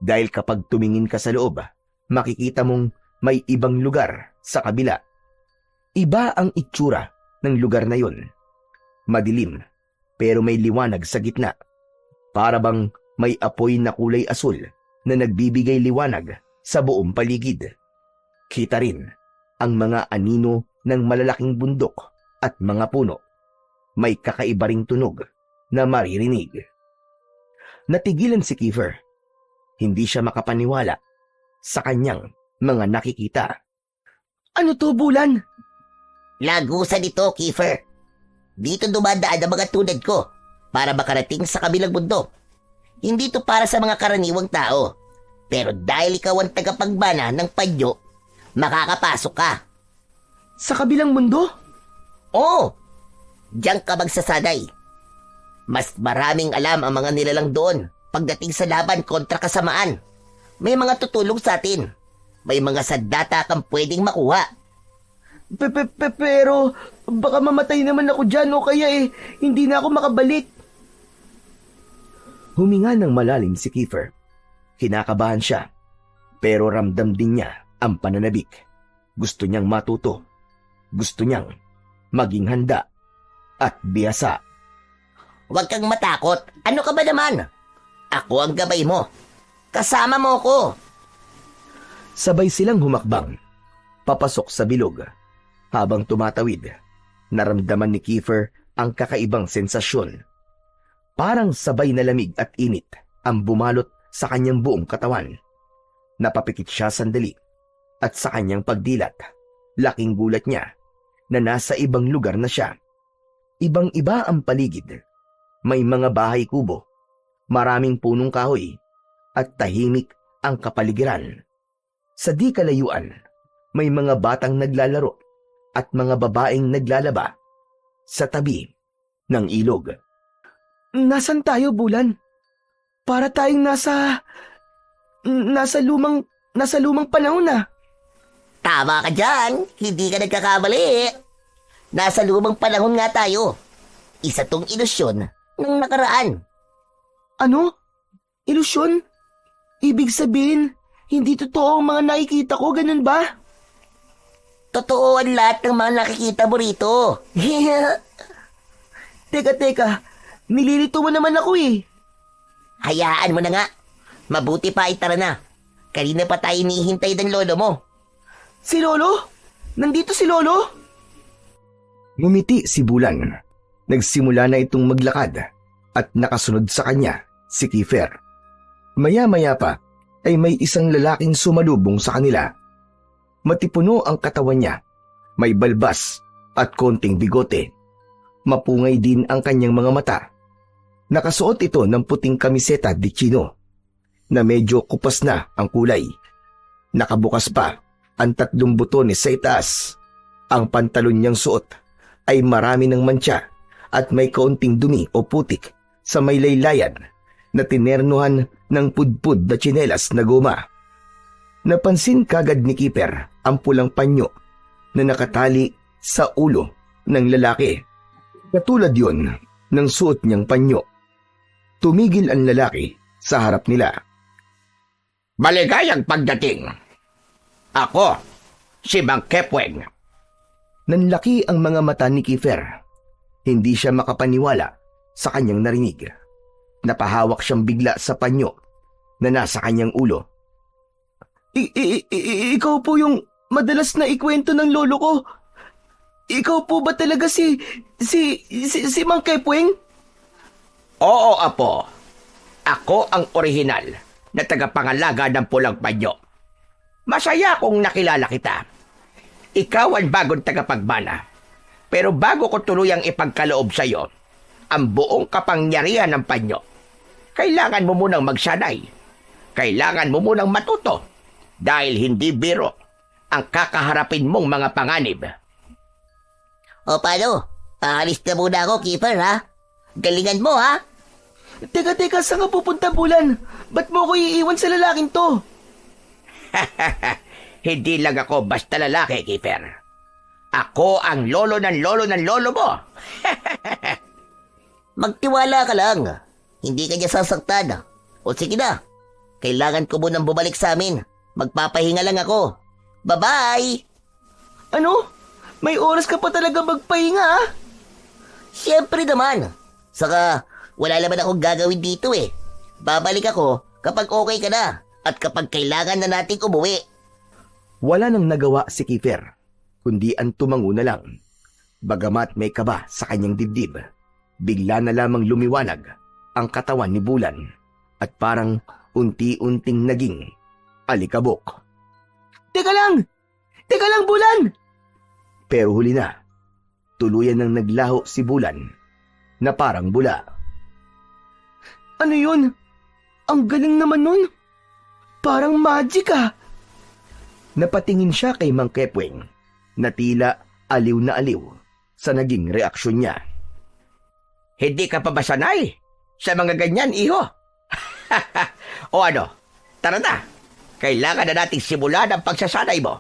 Dahil kapag tumingin ka sa loob, makikita mong may ibang lugar sa kabila. Iba ang itsura ng lugar na yun. Madilim, pero may liwanag sa gitna. Para bang may apoy na kulay asul na nagbibigay liwanag sa buong paligid. Kita rin ang mga anino ng malalaking bundok at mga puno. May kakaiba ring tunog na maririnig. Natigilan si Kiefer. Hindi siya makapaniwala sa kanyang mga nakikita. Ano to, Bulan? Lagusan ito, Kiefer. Dito dumadaan ang mga tulad ko para makarating sa kabilang mundo. Hindi to para sa mga karaniwang tao. Pero dahil ikaw ang tagapagbana ng panyo, makakapasok ka. Sa kabilang mundo? Oo, diyan ka magsasanay. Mas maraming alam ang mga nilalang doon pagdating sa laban kontra kasamaan. May mga tutulong sa atin. May mga sandata kang pwedeng makuha. Pero baka mamatay naman ako dyan o kaya hindi na ako makabalik. Huminga ng malalim si Kiefer. Kinakabahan siya, pero ramdam din niya ang pananabik. Gusto niyang matuto. Gusto niyang maging handa at biyasa. Huwag kang matakot. Ano ka ba naman? Ako ang gabay mo. Kasama mo ko. Sabay silang humakbang, papasok sa bilog. Habang tumatawid, naramdaman ni Kiefer ang kakaibang sensasyon. Parang sabay na lamig at init ang bumalot sa kanyang buong katawan. Napapikit siya sandali at sa kanyang pagdilat, laking gulat niya na nasa ibang lugar na siya. Ibang-iba ang paligid. May mga bahay kubo, maraming punong kahoy, at tahimik ang kapaligiran. Sa di kalayuan, may mga batang naglalaro at mga babaeng naglalaba sa tabi ng ilog. Nasaan tayo, Bulan? Para tayong nasa lumang panahon na. Tama ka dyan. Hindi ka nagkakamali. Nasa lumang panahon nga tayo. Isa tong ilusyon ng nakaraan. Ano? Ilusyon? Ibig sabihin, hindi totoo ang mga nakikita ko, ganun ba? Totoo ang lahat ng mga nakikita mo rito. Teka, nililito mo naman ako eh. Hayaan mo na nga. Mabuti pa ay tara na. Kanina pa tayo hinihintay ng lolo mo. Si Lolo? Nandito si Lolo? Ngumiti si Bulan. Nagsimula na itong maglakad at nakasunod sa kanya si Kiefer. Maya-maya pa ay may isang lalaking sumalubong sa kanila. Matipuno ang katawan niya, may balbas at konting bigote. Mapungay din ang kanyang mga mata. Nakasuot ito ng puting kamiseta de chino na medyo kupas na ang kulay. Nakabukas pa ang 3 butones sa itaas. Ang pantalon niyang suot ay marami ng mantsa at may kaunting dumi o putik sa may laylayan na tinernuhan ng pudpud na tsinelas na goma. Napansin kagad ni Kiefer ang pulang panyo na nakatali sa ulo ng lalaki. Katulad yon ng suot niyang panyo. Tumigil ang lalaki sa harap nila. Maligayang pagdating. Ako, si Mang Kepweng. Nanlaki ang mga mata ni Kiefer. Hindi siya makapaniwala sa kanyang narinig. Napahawak siyang bigla sa panyo na nasa kanyang ulo. Ikaw po yung madalas na ikwento ng lolo ko. Ikaw po ba talaga si Mang Kepweng? Oo, apo. Ako ang orihinal na tagapangalaga ng pulang panyo. Masaya kong nakilala kita. Ikaw ang bagong tagapagbana. Pero bago ko tuluyang ipagkaloob sa iyo ang buong kapangyarihan ng panyo, kailangan mo munang magsanay. Kailangan mo munang matuto dahil hindi biro ang kakaharapin mong mga panganib. O paano? Aalis na muna ako, Kiefer, ha? Galingan mo, ha? Teka, saan ka pupunta, Bulan? Ba't mo ko iiwan sa lalaking to? Hindi lang ako basta lalaki, Kiefer. Ako ang lolo ng lolo mo. Magtiwala ka lang. Hindi ka niya sasaktan. O sige na. Kailangan ko munang bumalik sa amin. Magpapahinga lang ako. Bye-bye! Ano? May oras ka pa talaga magpahinga ah? Siyempre naman. Saka, wala naman akong gagawin dito eh. Babalik ako kapag okay ka na at kapag kailangan na nating umuwi. Wala nang nagawa si Kiefer, kundi ang tumango na lang. Bagamat may kaba sa kanyang dibdib, bigla na lamang lumiwanag ang katawan ni Bulan at parang unti-unting naging alikabok. Teka lang! Teka lang, Bulan! Pero huli na, tuluyan nang naglaho si Bulan na parang bula. Ano yun? Ang galing naman nun. Parang magic ah. Napatingin siya kay Mang Kepweng na tila aliw na aliw sa naging reaksyon niya. Hindi ka pa ba sanay sa mga ganyan, iho? O ano, tara na. Kailangan na nating simulan ang pagsasanay mo.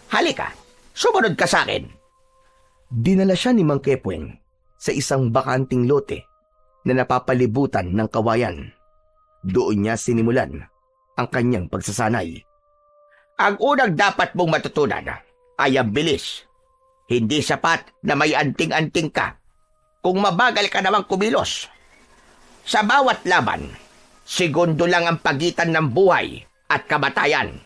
Halika, sumunod ka sa akin. Dinala siya ni Mang Kepweng sa isang bakanting lote na napapalibutan ng kawayan. Doon niya sinimulan ang kanyang pagsasanay. Ang unang dapat mong matutunan ay ang bilis. Hindi sapat na may anting-anting ka kung mabagal ka namang kumilos. Sa bawat laban, segundo lang ang pagitan ng buhay at kamatayan.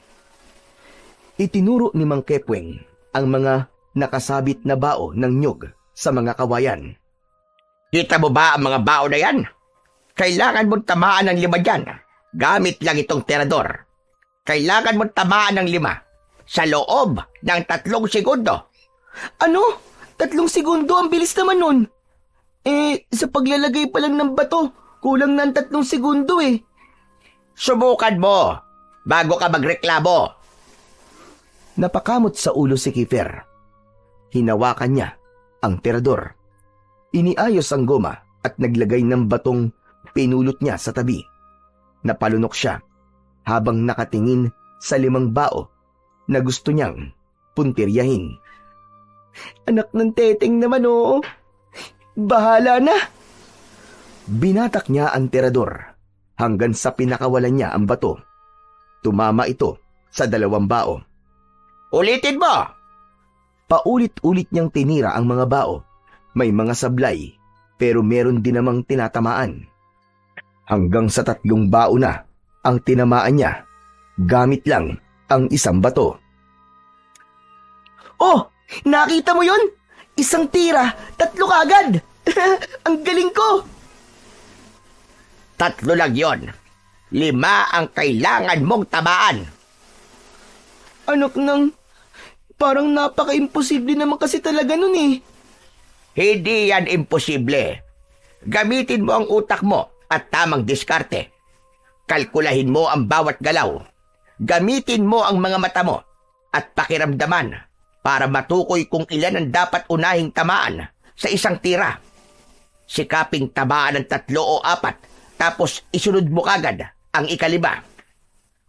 Itinuro ni Mang Kepweng ang mga nakasabit na bao ng nyug sa mga kawayan. Kita mo ba ang mga bao na yan? Kailangan mong tamaan ng 5 dyan. Gamit lang itong tirador. Kailangan mong tamaan ng 5 sa loob ng 3 segundo. Ano? 3 segundo? Ang bilis naman nun. Sa paglalagay pa lang ng bato, kulang na ang 3 segundo eh. Subukan mo bago ka magreklamo. Napakamot sa ulo si Kiefer. Hinawakan niya ang tirador. Iniayos ang goma at naglagay ng batong pinulot niya sa tabi. Napalunok siya habang nakatingin sa 5 bao na gusto niyang puntiryahin. Anak ng teteng naman oo. Bahala na. Binatak niya ang tirador hanggang sa pinakawalan niya ang bato. Tumama ito sa 2 bao. Ulitin mo! Paulit-ulit niyang tinira ang mga bao. May mga sablay, pero meron din namang tinatamaan. Hanggang sa 3 bao na ang tinamaan niya, gamit lang ang 1 bato. Oh! Nakita mo yun? 1 tira, 3 kagad! Ang galing ko! 3 lang yon. 5 ang kailangan mong tamaan. Anak ng... Parang napaka-imposible naman kasi talaga nun eh. Hindi yan imposible. Gamitin mo ang utak mo at tamang diskarte. Kalkulahin mo ang bawat galaw. Gamitin mo ang mga mata mo at pakiramdaman para matukoy kung ilan ang dapat unahing tamaan sa 1 tira. Sikaping tamaan ng 3 o 4 tapos isunod mo kagad ang 5.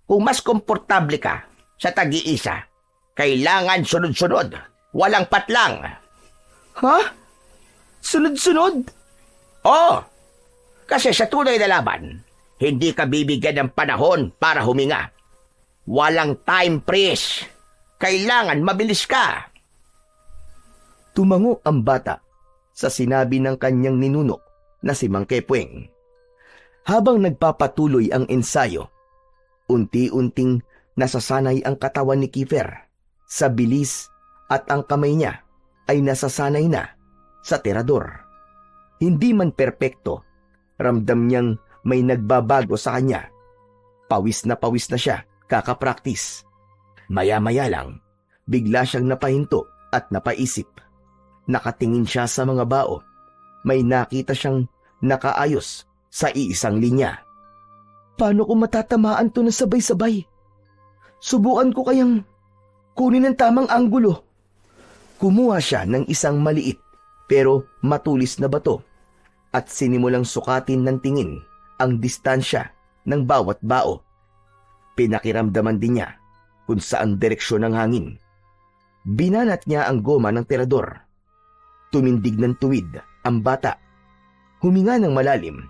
Kung mas komportable ka sa tag-iisa, kailangan sunod-sunod, walang patlang. Ha? Sunod-sunod? Oo, kasi sa tunay na laban, hindi ka bibigyan ng panahon para huminga. Walang time freeze. Kailangan mabilis ka. Tumango ang bata sa sinabi ng kanyang ninuno na si Mang Kepweng. Habang nagpapatuloy ang ensayo, unti-unting nasasanay ang katawan ni Kiefer sa bilis at ang kamay niya ay nasasanay na sa tirador. Hindi man perpekto, ramdam niyang may nagbabago sa kanya. Pawis na siya kakapraktis. Maya-maya lang, bigla siyang napahinto at napaisip. Nakatingin siya sa mga bao. May nakita siyang nakaayos sa iisang linya. Paano ko matatamaan to na sabay-sabay? Subukan ko kayang kunin ang tamang anggulo. Kumuha siya ng isang maliit pero matulis na bato at sinimulang sukatin ng tingin ang distansya ng bawat bao. Pinakiramdaman din niya kung saan direksyon ng hangin. Binanat niya ang goma ng tirador. Tumindig ng tuwid ang bata. Huminga ng malalim.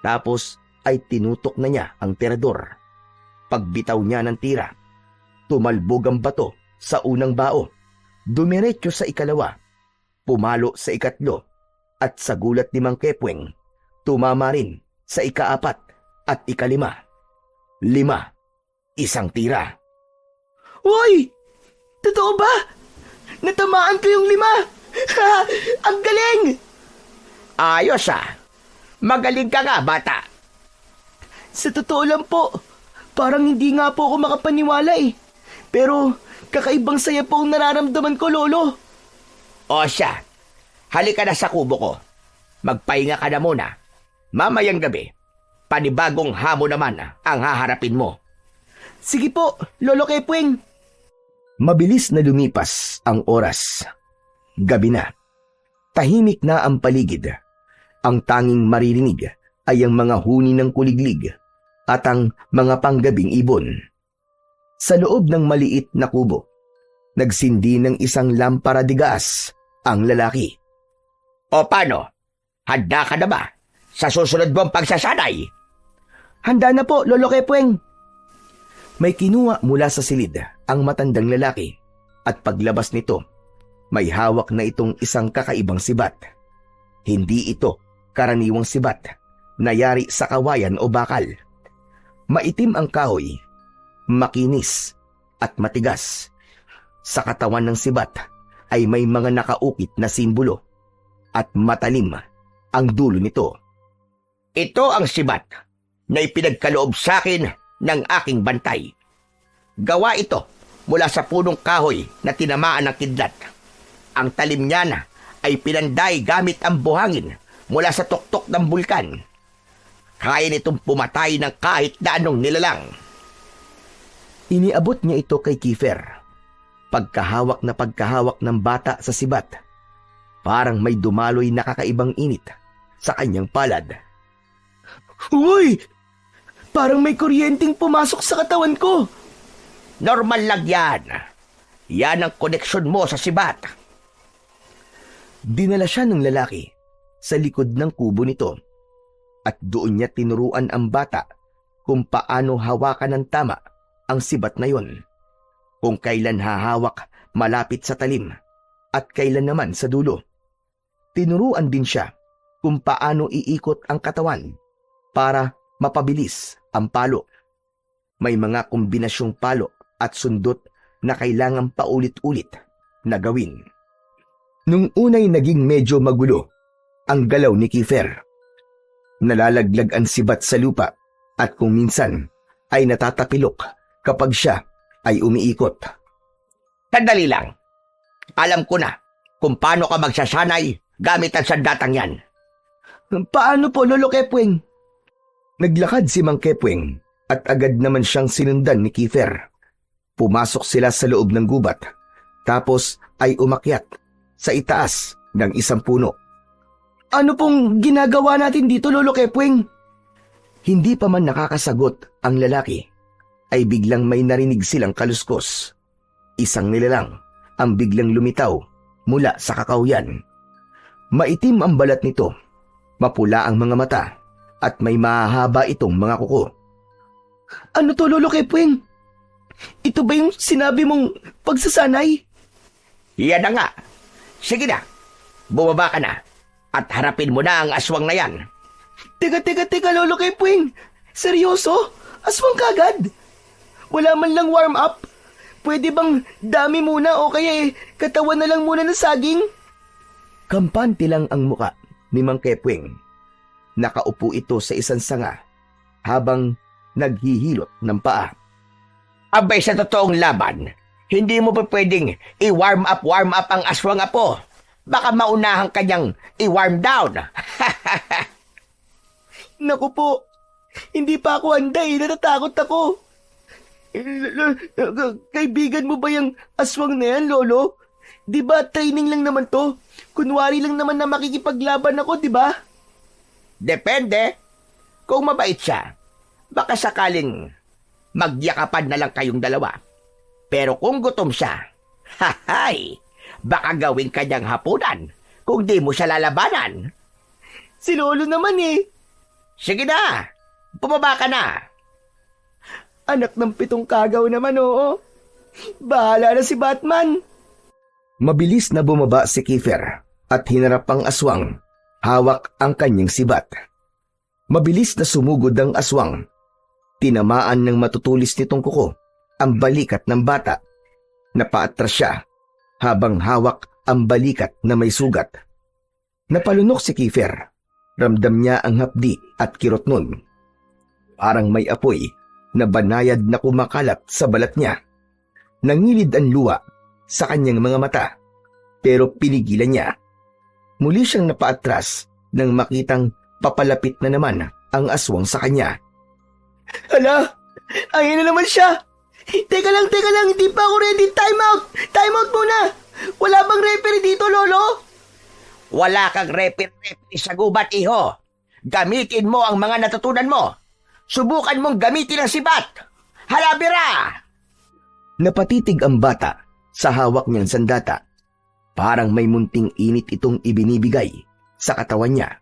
Tapos ay tinutok na niya ang tirador. Pagbitaw niya ng tira, Tumalbog ang bato sa unang bao, dumiretso sa ikalawa, pumalo sa ikatlo, at sa gulat ni Mang Kepweng, tumama rin sa ikaapat at ikalima. 5, isang tira. Hoy! Totoo ba? Natamaan ko yung 5! Ang galing! Ayos Magaling ka nga, bata. Sa totoo lang po, parang hindi nga po ako makapaniwala eh. Pero kakaibang saya po ang nararamdaman ko, Lolo. O siya, halika na sa kubo ko. Magpahinga ka na muna. Mamayang gabi, panibagong hamon naman ang haharapin mo. Sige po, Lolo Kepweng. Mabilis na lumipas ang oras. Gabi na. Tahimik na ang paligid. Ang tanging maririnig ay ang mga huni ng kuliglig at ang mga panggabing ibon. Sa loob ng maliit na kubo, nagsindi ng isang lampara de gas ang lalaki. O paano? Handa ka na ba sa susunod mong pagsasanay? Handa na po, Lolo Kepweng. May kinuha mula sa silid ang matandang lalaki at paglabas nito, may hawak na itong isang kakaibang sibat. Hindi ito karaniwang sibat na yari sa kawayan o bakal. Maitim ang kahoy, makinis at matigas. Sa katawan ng sibat ay may mga nakaukit na simbolo at matalim ang dulo nito. Ito ang sibat na ipinagkaloob sa akin ng aking bantay. Gawa ito mula sa punong kahoy na tinamaan ng kidlat. Ang talim niya ay pinanday gamit ang buhangin mula sa tuktok ng bulkan. Kaya nitong pumatay ng kahit na anong nilalang. Iniabot niya ito kay Kiefer. Pagkahawak ng bata sa sibat, parang may dumaloy na kakaibang init sa kanyang palad. Uy! Parang may kuryenteng pumasok sa katawan ko. Normal lang yan. Yan ang koneksyon mo sa sibat. Dinala siya ng lalaki sa likod ng kubo nito at doon niya tinuruan ang bata kung paano hawakan ng tama ang sibat na yon. Kung kailan hahawak malapit sa talim at kailan naman sa dulo. Tinuruan din siya kung paano iikot ang katawan para mapabilis ang palo. May mga kombinasyong palo at sundot na kailangang paulit-ulit na gawin. Nung unay naging medyo magulo ang galaw ni Kiefer. Nalalaglag ang sibat sa lupa at kung minsan ay natatapilok kapag siya ay umiikot. Sandali lang. Alam ko na kung paano ka magsasanay gamit ang sandatang yan. Paano po, Lolo Kepweng? Naglakad si Mang Kepweng at agad naman siyang sinundan ni Kiefer. Pumasok sila sa loob ng gubat tapos ay umakyat sa itaas ng isang puno. Ano pong ginagawa natin dito, Lolo Kepweng? Hindi pa man nakakasagot ang lalaki, ay biglang may narinig silang kaluskos. Isang nilalang ang biglang lumitaw mula sa kakawyan. Maitim ang balat nito, mapula ang mga mata, at may mahahaba itong mga kuko. Ano to, Lolo Kepweng? Ito ba yung sinabi mong pagsasanay? Yan na nga. Sige na, bumaba ka na at harapin mo na ang aswang na yan. Teka, Lolo Kepweng. Seryoso? Aswang kagad? Wala man lang warm up? Pwede bang dami muna o kaya katawan na lang muna ng saging? Kampante lang ang muka ni Mang Kepweng. Nakaupo ito sa isang sanga habang naghihilot ng paa. Abay, sa totoong laban, hindi mo pa pwedeng i-warm up ang aswang apo. Baka maunahan kanyang i-warm down. Naku po, hindi pa ako handa natatakot ako. Kaibigan mo ba yung aswang na yan, Lolo? Di ba training lang naman to? Kunwari lang naman na makikipaglaban ako, di ba? Depende. Kung mabait siya, baka sakaling magyakapan na lang kayong dalawa. Pero kung gutom siya, baka gawin kanyang hapunan kung di mo siya lalabanan. Si Lolo naman Sige na, bumaba ka na. Anak ng 7 kagaw naman, oo. Bahala na si Batman. Mabilis na bumaba si Kiefer at hinarap ang aswang. Hawak ang kanyang sibat. Mabilis na sumugod ang aswang. Tinamaan ng matutulis nitong kuko ang balikat ng bata. Napaatras siya habang hawak ang balikat na may sugat. Napalunok si Kiefer. Ramdam niya ang hapdi at kirot nun. Parang may apoy na banayad na kumakalat sa balat niya. Nangilid ang luha sa kanyang mga mata, pero pinigilan niya. Muli siyang napaatras nang makitang papalapit na naman ang aswang sa kanya. Hala, ayun na naman siya. Teka lang, hindi pa ako ready. Time out muna. Wala bang referee dito, Lolo? Wala kang referee sa gubat, iho. Gamitin mo ang mga natutunan mo. Subukan mong gamitin ang sibat. Halabira! Napatitig ang bata sa hawak niyang sandata. Parang may munting init itong ibinibigay sa katawan niya.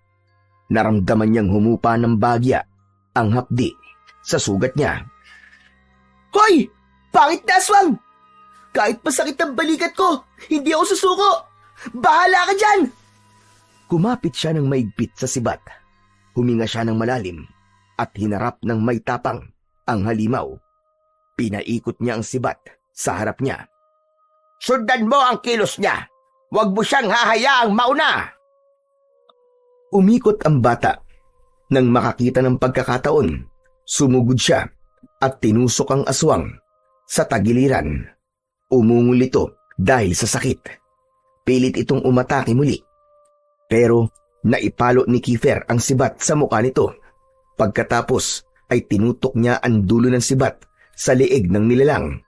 Naramdaman niyang humupa ng bagya ang hapdi sa sugat niya. Hoy! Pangit na aswang! Kahit masakit ang balikat ko, hindi ako susuko! Bahala ka dyan! Kumapit siya ng maigpit sa sibat. Huminga siya ng malalim at hinarap ng may tapang ang halimaw. Pinaikot niya ang sibat sa harap niya. Sundan mo ang kilos niya. Huwag mo siyang hahayaang mauna. Umikot ang bata. Nang makakita ng pagkakataon, sumugod siya at tinusok ang aswang sa tagiliran. Umungol ito dahil sa sakit. Pilit itong umatake muli. Pero naipalo ni Kiefer ang sibat sa mukha nito. Pagkatapos ay tinutok niya ang dulo ng sibat sa leeg ng nilalang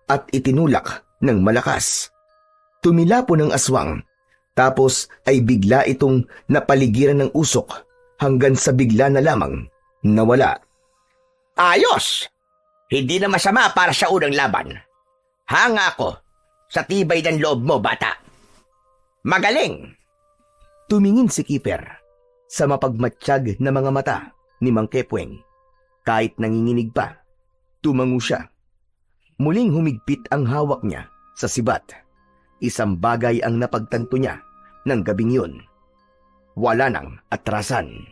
at itinulak ng malakas. Tumilapo ng aswang, tapos ay bigla itong napaligiran ng usok hanggang sa bigla na lamang nawala. Ayos! Hindi na masama para sa unang laban. Hanga ako sa tibay ng loob mo, bata. Magaling! Tumingin si Kiefer sa mapagmatsyag na mga mata ni Mang Kepweng. Kahit nanginginig pa, tumango siya. Muling humigpit ang hawak niya sa sibat. Isang bagay ang napagtanto niya ng gabing yun. Wala nang atrasan.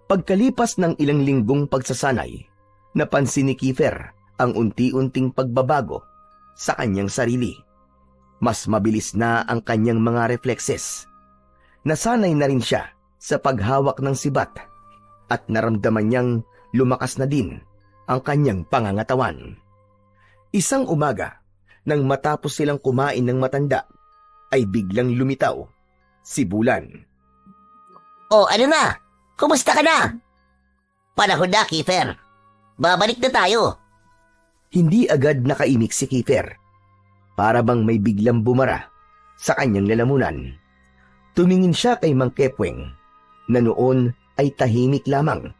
Pagkalipas ng ilang linggong pagsasanay, napansin ni Kiefer ang unti-unting pagbabago sa kanyang sarili. Mas mabilis na ang kanyang mga reflekses. Nasanay na rin siya sa paghawak ng sibat at naramdaman niyang lumakas na din ang kanyang pangangatawan. Isang umaga, nang matapos silang kumain ng matanda, ay biglang lumitaw si Bulan. O ano na? Kumusta ka na? Panahon na, Kiefer. Babalik na tayo. Hindi agad nakaimik si Kiefer. Para bang may biglang bumara sa kanyang lalamunan. Tumingin siya kay Mang Kepweng na noon ay tahimik lamang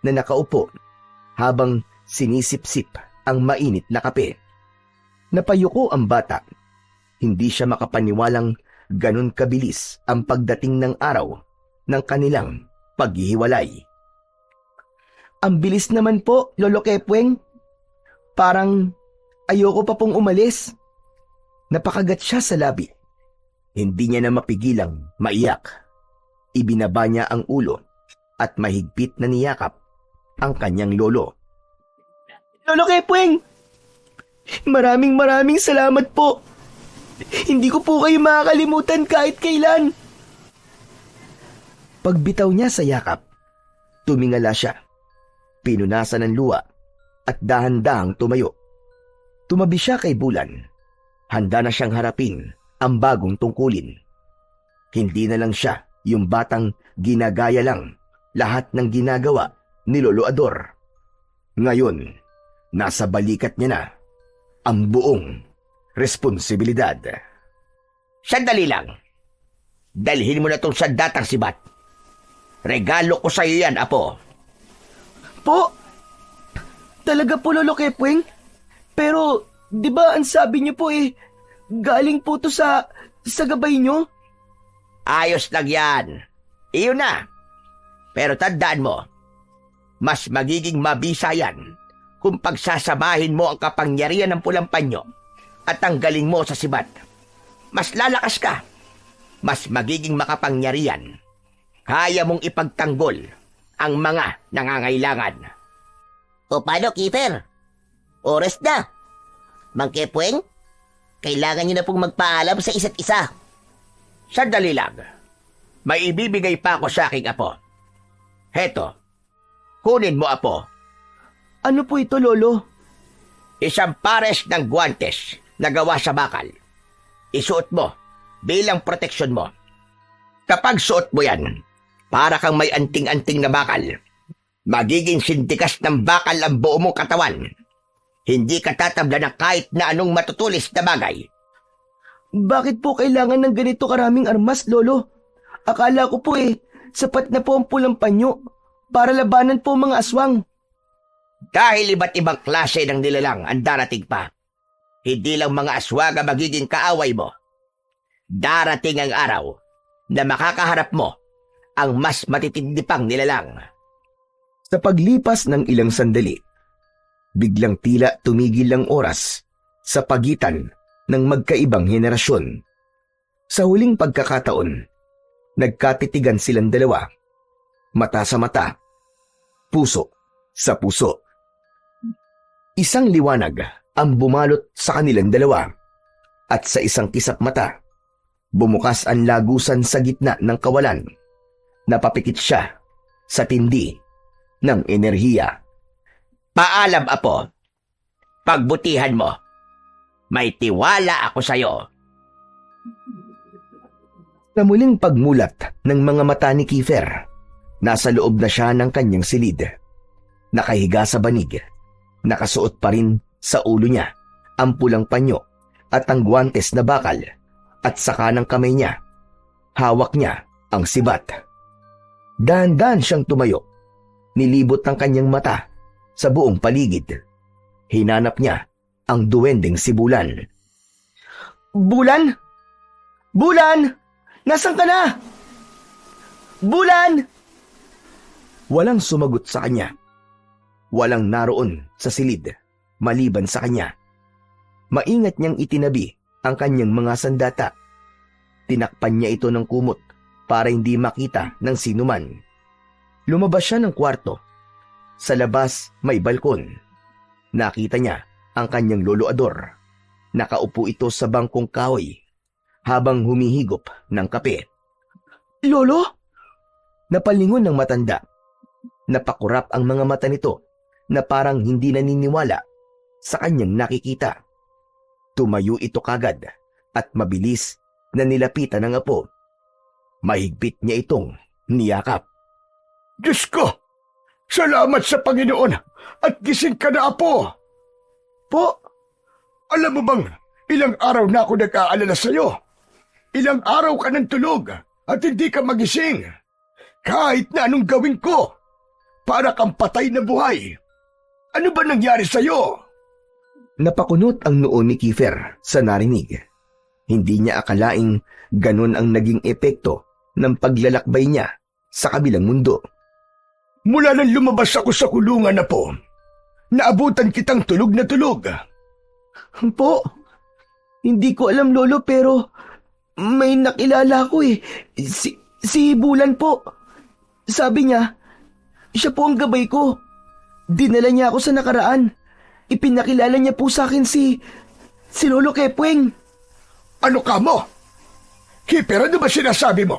na nakaupo habang sinisip-sip ang mainit na kape. Napayuko ang bata. Hindi siya makapaniwalang ganun kabilis ang pagdating ng araw ng kanilang paghihiwalay. Ang bilis naman po, Lolo Kepweng. Parang ayoko pa pong umalis. Napakagat siya sa labi. Hindi niya na mapigilang maiyak. Ibinaba niya ang ulo at mahigpit na niyakap ang kanyang lolo. Lolo Kepweng! Maraming salamat po. Hindi ko po kayo makakalimutan kahit kailan. Pagbitaw niya sa yakap, tumingala siya. Pinunasan ng luha at dahan-dahang tumayo. Tumabi siya kay Bulan. Handa na siyang harapin ang bagong tungkulin. Hindi na lang siya yung batang ginagaya lang lahat ng ginagawa ni Lolo Ador. Ngayon, nasa balikat niya na ang buong responsibilidad. Sandali lang. Dalhin mo na tong sandatang sibat. Regalo ko sa iyo yan, Apo. Po? Talaga po, Lolo Kepweng? Pero, di ba ang sabi niyo po galing po to sa gabay niyo? Ayos lang yan. Iyon na. Pero tandaan mo, mas magiging mabisa yan kung pagsasamahin mo ang kapangyarihan ng pulang panyo at ang galing mo sa sibat. Mas lalakas ka. Mas magiging makapangyarihan. Kaya mong ipagtanggol ang mga nangangailangan. O paano, Kiefer? Oras na. Mang Kepweng, kailangan niyo na pong magpaalam sa isa't isa. Sandali lang. May ibibigay pa ako sa aking apo. Heto, kunin mo, apo. Ano po ito, Lolo? Isang pares ng guwantes na gawa sa bakal. Isuot mo bilang proteksyon mo. Kapag suot mo yan, para kang may anting-anting na bakal. Magiging sintikas ng bakal ang buo mong katawan. Hindi ka tatabla ng kahit na anong matutulis na bagay. Bakit po kailangan ng ganito karaming armas, Lolo? Akala ko po sapat na po ang pulang panyo para labanan po mga aswang. Dahil iba't ibang klase ng nilalang ang darating pa. Hindi lang mga aswang ang magiging kaaway mo. Darating ang araw na makakaharap mo ang mas matitindi pang nilalang. Sa paglipas ng ilang sandali, biglang tila tumigil ang oras sa pagitan ng magkaibang henerasyon. Sa huling pagkakataon, nagkatitigan silang dalawa, mata sa mata, puso sa puso. Isang liwanag ang bumalot sa kanilang dalawa at sa isang kisap mata, bumukas ang lagusan sa gitna ng kawalan. Napapikit siya sa tindi ng enerhiya. Paalam, apo. Pagbutihan mo. May tiwala ako sa'yo. Sa muling pagmulat ng mga mata ni Kiefer, nasa loob na siya ng kanyang silid. Nakahiga sa banig, nakasuot pa rin sa ulo niya ang pulang panyo at ang guwantes na bakal, at sa kanang kamay niya, hawak niya ang sibat. Dahan-dahan siyang tumayo, nilibot ang kanyang mata sa buong paligid. Hinanap niya ang duwendeng si Bulan. Bulan? Bulan! Nasaan ka na? Bulan! Walang sumagot sa kanya. Walang naroon sa silid maliban sa kanya. Maingat niyang itinabi ang kanyang mga sandata. Tinakpan niya ito ng kumot para hindi makita ng sinuman. Lumabas siya ng kwarto. Sa labas may balkon. Nakita niya ang kanyang lolo Ador. Nakaupo ito sa bangkong kahoy habang humihigop ng kape. Lolo? Napalingon ng matanda. Napakurap ang mga mata nito na parang hindi naniniwala sa kanyang nakikita. Tumayo ito kagad at mabilis na nilapitan ng apo. Mahigpit niya itong niyakap. Diyos ko! Salamat sa Panginoon at gising ka na, apo! Po? Alam mo bang ilang araw na ako nag-aalala sa'yo? Ilang araw ka ng tulog at hindi ka magising. Kahit na anong gawin ko, para kang patay na buhay. Ano ba nangyari sa'yo? Napakunot ang noo ni Kiefer sa narinig. Hindi niya akalaing ganun ang naging epekto ng paglalakbay niya sa kabilang mundo. Mula nang lumabas ako sa kulungan na po, naabutan kitang tulog na tulog. Po, hindi ko alam, Lolo, pero may nakilala ko Si Bulan po. Sabi niya, siya po ang gabay ko. Dinala niya ako sa nakaraan. Ipinakilala niya po sa akin si Lolo Kepweng. Ano ka mo? Kiefer, ano ba sinasabi mo?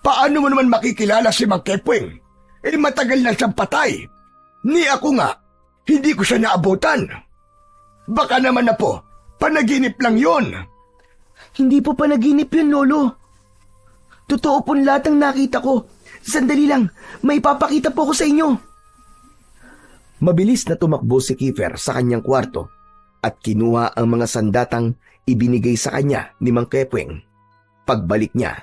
Paano mo naman makikilala si Mang Kepweng? Matagal na siyang patay. Ni ako nga, hindi ko siya naabutan. Baka naman na po, panaginip lang yon. Hindi po panaginip yun, Lolo. Totoo po lahat ang nakita ko. Sandali lang, may papakita po ko sa inyo. Mabilis na tumakbo si Kiefer sa kanyang kwarto at kinuha ang mga sandatang ibinigay sa kanya ni Mang Kepweng. Pagbalik niya,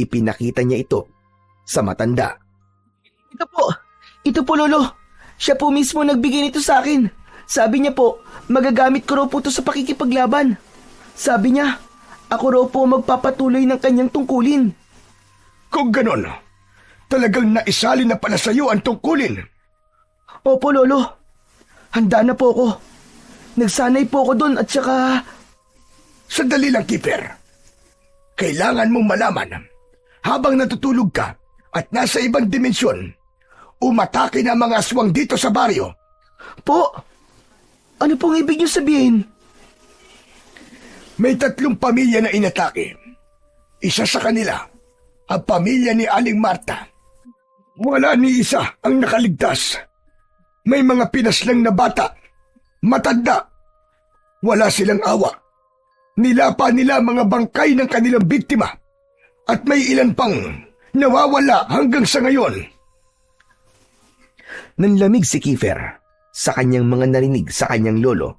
ipinakita niya ito sa matanda. Ito po, Lolo. Siya po mismo nagbigay nito sa akin. Sabi niya po, magagamit ko raw po ito sa pakikipaglaban. Sabi niya, ako raw po magpapatuloy ng kanyang tungkulin. Kung ganon, talagang naisali na pala sa iyo ang tungkulin. Opo, Lolo. Handa na po ako. Nagsanay po ako doon at saka... Sandali lang, Keeper. Kailangan mong malaman, habang natutulog ka at nasa ibang dimensyon, umatake na mga aswang dito sa baryo. Po, ano pong ibig niyo sabihin? May 3 pamilya na inatake. Isa sa kanila, ang pamilya ni Aling Marta. Wala ni isa ang nakaligtas. May mga pinaslang na bata, matanda. Wala silang awa. Nilapa nila mga bangkay ng kanilang biktima at may ilan pang nawawala hanggang sa ngayon. Nanlamig si Kiefer sa kanyang mga narinig sa kanyang lolo.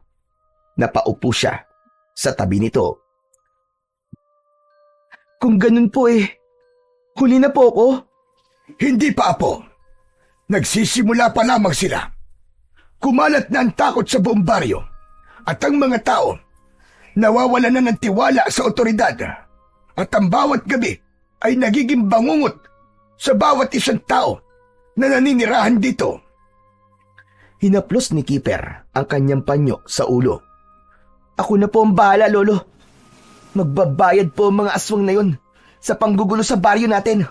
Napaupo siya sa tabi nito. Kung ganun po huli na po ako. Hindi pa, Apo. Nagsisimula pa lamang sila. Kumalat na ang takot sa buong baryo at ang mga tao nawawala na ng tiwala sa otoridad at ang bawat gabi ay nagiging bangungot sa bawat isang tao na naninirahan dito. Hinaplos ni Kiefer ang kanyang panyo sa ulo. Ako na po ang bahala, Lolo. Magbabayad po ang mga aswang na yon sa panggugulo sa baryo natin.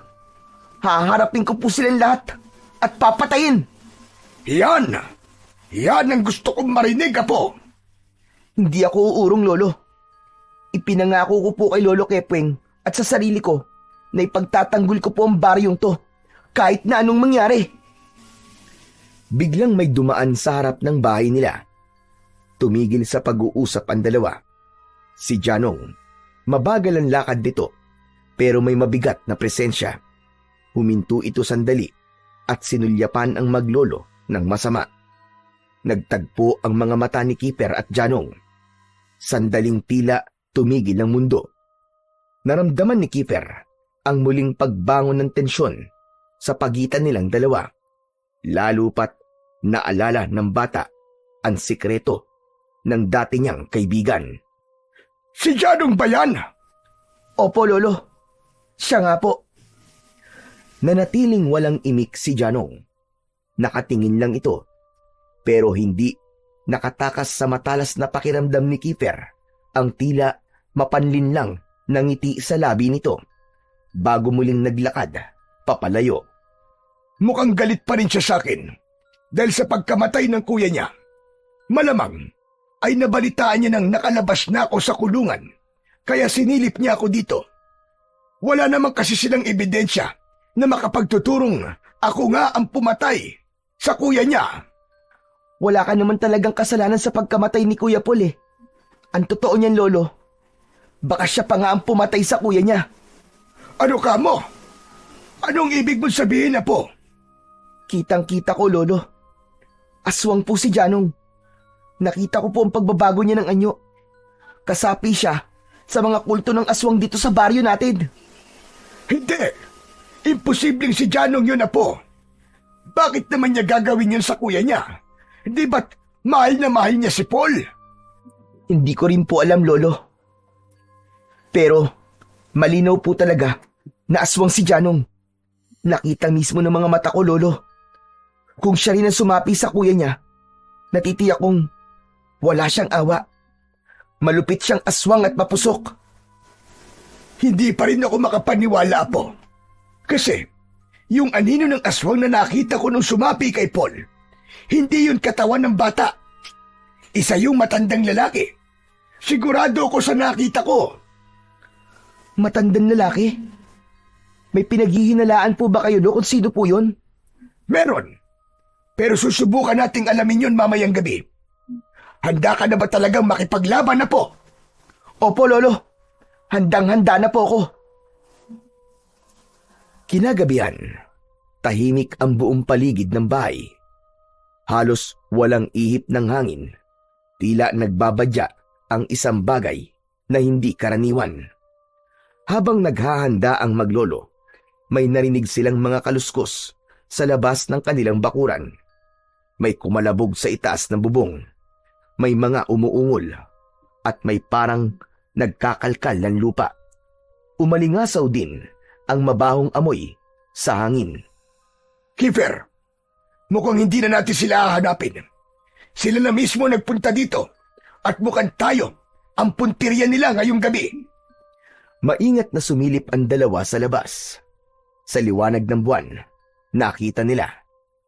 Haharapin ko po silang lahat at papatayin. Yan! Yan ang gusto kong marinig, Apo. Hindi ako uurong, Lolo. Ipinangako ko po kay Lolo Kepweng at sa sarili ko na ipagtatanggol ko po ang baryong to kahit na anong mangyari. Biglang may dumaan sa harap ng bahay nila. Tumigil sa pag-uusap ang dalawa. Si Janong, mabagal ang lakad nito pero may mabigat na presensya. Huminto ito sandali at sinulyapan ang maglolo ng masama. Nagtagpo ang mga mata ni Kiefer at Janong. Sandaling tila tumigil ang mundo. Naramdaman ni Kiefer ang muling pagbangon ng tensyon sa pagitan nilang dalawa. Lalo pat naalala ng bata ang sikreto ng dati niyang kaibigan. Si Janong ba yan? Opo, Lolo. Siya nga po. Nanatiling walang imik si Janong. Nakatingin lang ito, pero hindi nakatakas sa matalas na pakiramdam ni Kiefer ang tila mapanlin lang ng ngiti sa labi nito bago muling naglakad papalayo. Mukhang galit pa rin siya sa akin dahil sa pagkamatay ng kuya niya. Malamang ay nabalitaan niya nang nakalabas na ako sa kulungan kaya sinilip niya ako dito. Wala naman kasi silang ebidensya na makapagtuturong ako nga ang pumatay sa kuya niya. Wala ka naman talagang kasalanan sa pagkamatay ni Kuya Paul Ang totoo niyan, Lolo, baka siya pa nga ang pumatay sa kuya niya. Ano ka mo? Anong ibig mong sabihin, Apo? Kitang-kita ko, Lolo. Aswang po si Janong. Nakita ko po ang pagbabago niya ng anyo. Kasapi siya sa mga kulto ng aswang dito sa baryo natin. Hindi! Imposibleng si Janong yun, Apo. Bakit naman niya gagawin yun sa kuya niya? Di ba't mahal na mahal niya si Paul? Hindi ko rin po alam, Lolo. Pero malinaw po talaga na aswang si Janong. Nakita mismo ng mga mata ko, Lolo. Kung siya rin ang sumapi sa kuya niya, natitiyak kong wala siyang awa. Malupit siyang aswang at mapusok. Hindi pa rin ako makapaniwala, Apo. Kasi yung anino ng aswang na nakita ko nung sumapi kay Paul, hindi yun katawan ng bata. Isa yung matandang lalaki. Sigurado ko sa nakita ko. Matandang lalaki? May pinaghihinalaan po ba kayo kung sino po yun? Meron. Pero susubukan nating alamin yun mamayang gabi. Handa ka na ba talagang makipaglaban, na po? Opo, Lolo. Handang-handa na po ako. Kinagabihan, tahimik ang buong paligid ng bahay. Halos walang ihip ng hangin. Tila nagbabadya ang isang bagay na hindi karaniwan. Habang naghahanda ang maglolo, may narinig silang mga kaluskos sa labas ng kanilang bakuran. May kumalabog sa itaas ng bubong. May mga umuungol at may parang nagkakalkal ng lupa. Umalingasaw din ang mabahong amoy sa hangin. Kiefer, mukhang hindi na natin sila hahanapin. Sila na mismo nagpunta dito at mukhang tayo ang puntirya nila ngayong gabi. Maingat na sumilip ang dalawa sa labas. Sa liwanag ng buwan, nakita nila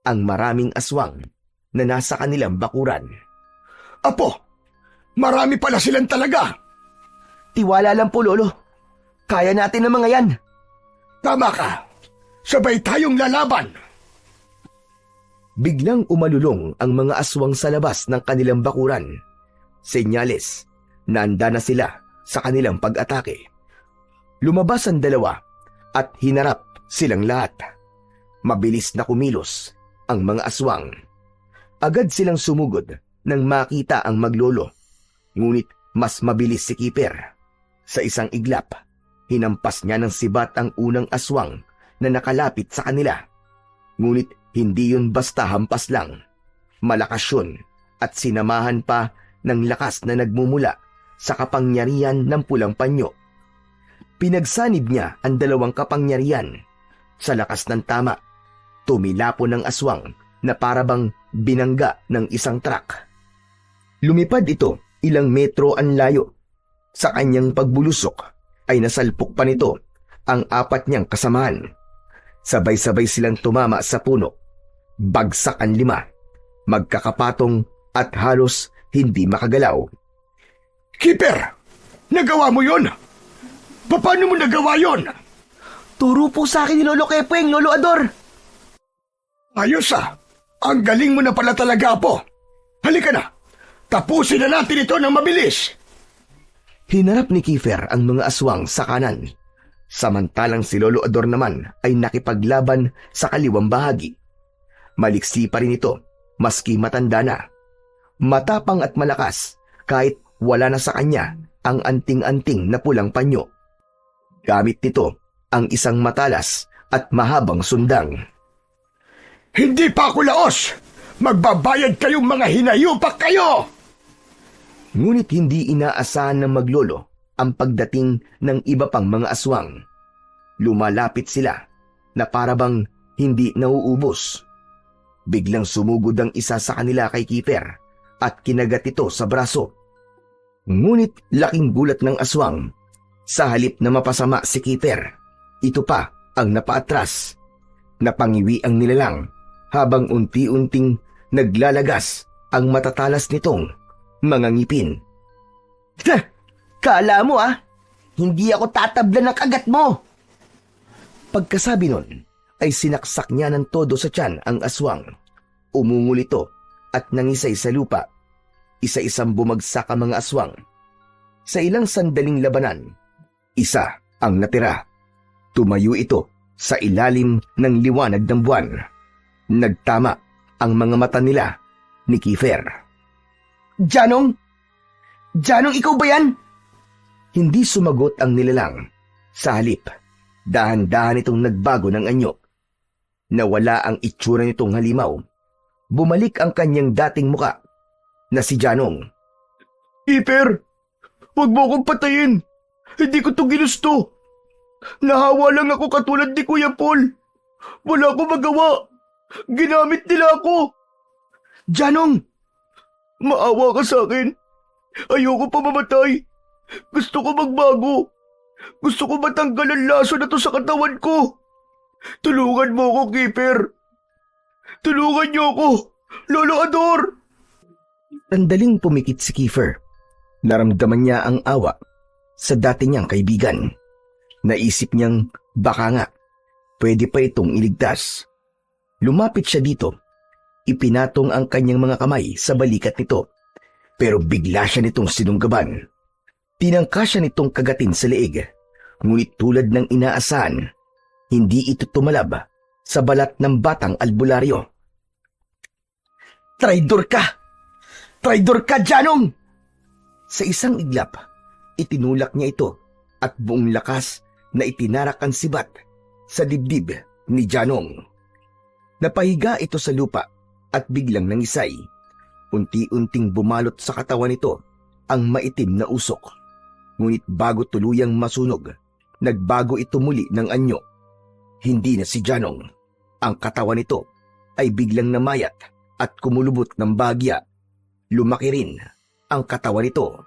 ang maraming aswang na nasa kanilang bakuran. Apo, marami pala silang talaga. Tiwala lang po, Lolo. Kaya natin ang mga yan. Tama ka. Sabay tayong lalaban. Biglang umalulong ang mga aswang sa labas ng kanilang bakuran. Senyales na handa na sila sa kanilang pag-atake. Lumabas ang dalawa at hinarap silang lahat. Mabilis na kumilos ang mga aswang. Agad silang sumugod nang makita ang maglolo. Ngunit mas mabilis si Keeper. Sa isang iglap, hinampas niya ng sibat ang unang aswang na nakalapit sa kanila. Ngunit hindi yun basta hampas lang. Malakas yun at sinamahan pa ng lakas na nagmumula sa kapangyarihan ng pulang panyo. Pinagsanib niya ang dalawang kapangyarihan. Sa lakas ng tama, tumilapo ng aswang na parabang binangga ng isang truck. Lumipad ito ilang metro ang layo. Sa kanyang pagbulusok ay nasalpok pa nito ang apat niyang kasamahan. Sabay-sabay silang tumama sa puno. Bagsak ang 5, magkakapatong at halos hindi makagalaw. Keeper, nagawa mo yon? Paano mo nagawa yon? Turo po sa akin ni Lolo Kepweng, Lolo Ador. Ayos ah. Ang galing mo na pala talaga, Apo. Halika na. Tapusin na natin ito ng mabilis. Hinarap ni Kiefer ang mga aswang sa kanan. Samantalang si Lolo Ador naman ay nakipaglaban sa kaliwang bahagi. Maliksi pa rin ito, maski matanda na. Matapang at malakas kahit wala na sa kanya ang anting-anting na pulang panyo. Gamit nito ang isang matalas at mahabang sundang. Hindi pa ako laos! Magbabayad kayong mga hinayupak kayo! Ngunit hindi inaasahan ng maglolo ang pagdating ng iba pang mga aswang. Lumalapit sila na parabang hindi nauubos. Biglang sumugod ang isa sa kanila kay Keeper at kinagat ito sa braso. Ngunit laking gulat ng aswang. Sa halip na mapasama si Keeper, ito pa ang napaatras. Napangiwi ang nilalang habang unti-unting naglalagas ang matatalas nitong mga ngipin. Kala mo hindi ako tatabla ng kagat mo. Pagkasabi nun, ay sinaksak niya ng todo sa tiyan ang aswang. Umungol ito at nangisay sa lupa. Isa-isang bumagsak ang mga aswang. Sa ilang sandaling labanan, isa ang natira. Tumayo ito sa ilalim ng liwanag ng buwan. Nagtama ang mga mata nila ni Keefer. Janong? Janong, ikaw ba yan? Hindi sumagot ang nilalang. Sa halip, dahan-dahan itong nagbago ng anyo. Nawala ang itsura nitong halimaw. Bumalik ang kanyang dating muka na si Janong. Keeper, huwag mo akong patayin. Hindi ko to ginusto. Nahawa lang ako katulad ni Kuya Paul. Wala akong magawa. Ginamit nila ako. Janong, maawa ka sa akin. Ayoko pa mamatay. Gusto ko magbago. Gusto ko matanggal ang laso na to sa katawan ko. Tulungan mo ako, Keeper. Tulungan niyo ako, Lolo Ador. Sandaling pumikit si Keefer. Naramdaman niya ang awa sa dati niyang kaibigan. Naisip niyang baka nga pwede pa itong iligtas. Lumapit siya dito. Ipinatong ang kanyang mga kamay sa balikat nito. Pero bigla siya nitong sinunggaban. Tinangka siya nitong kagatin sa leeg. Ngunit tulad ng inaasahan, hindi ito tumalab sa balat ng batang albularyo. Traidor ka! Traidor ka, Janong! Sa isang iglap, itinulak niya ito at buong lakas na itinarak ang sibat sa dibdib ni Janong. Napahiga ito sa lupa at biglang nangisay. Unti-unting bumalot sa katawan nito ang maitim na usok. Ngunit bago tuluyang masunog, nagbago ito muli ng anyo. Hindi na si Janong. Ang katawan nito ay biglang namayat at kumulubot ng bagya. lumaki rin ang katawan nito.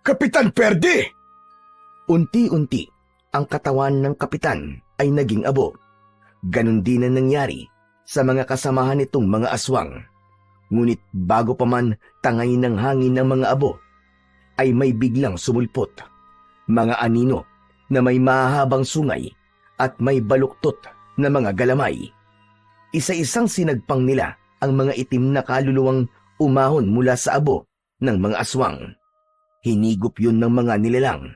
Kapitan Perdi! Unti-unti, ang katawan ng kapitan ay naging abo. Ganon din ang nangyari sa mga kasamahan nitong mga aswang. Ngunit bago pa man tangay ng hangin ng mga abo, ay may biglang sumulpot. Mga anino na may mahahabang sungay at may baluktot na mga galamay. Isa-isang sinagpang nila ang mga itim na kaluluwang umahon mula sa abo ng mga aswang. Hinigop yun ng mga nilalang.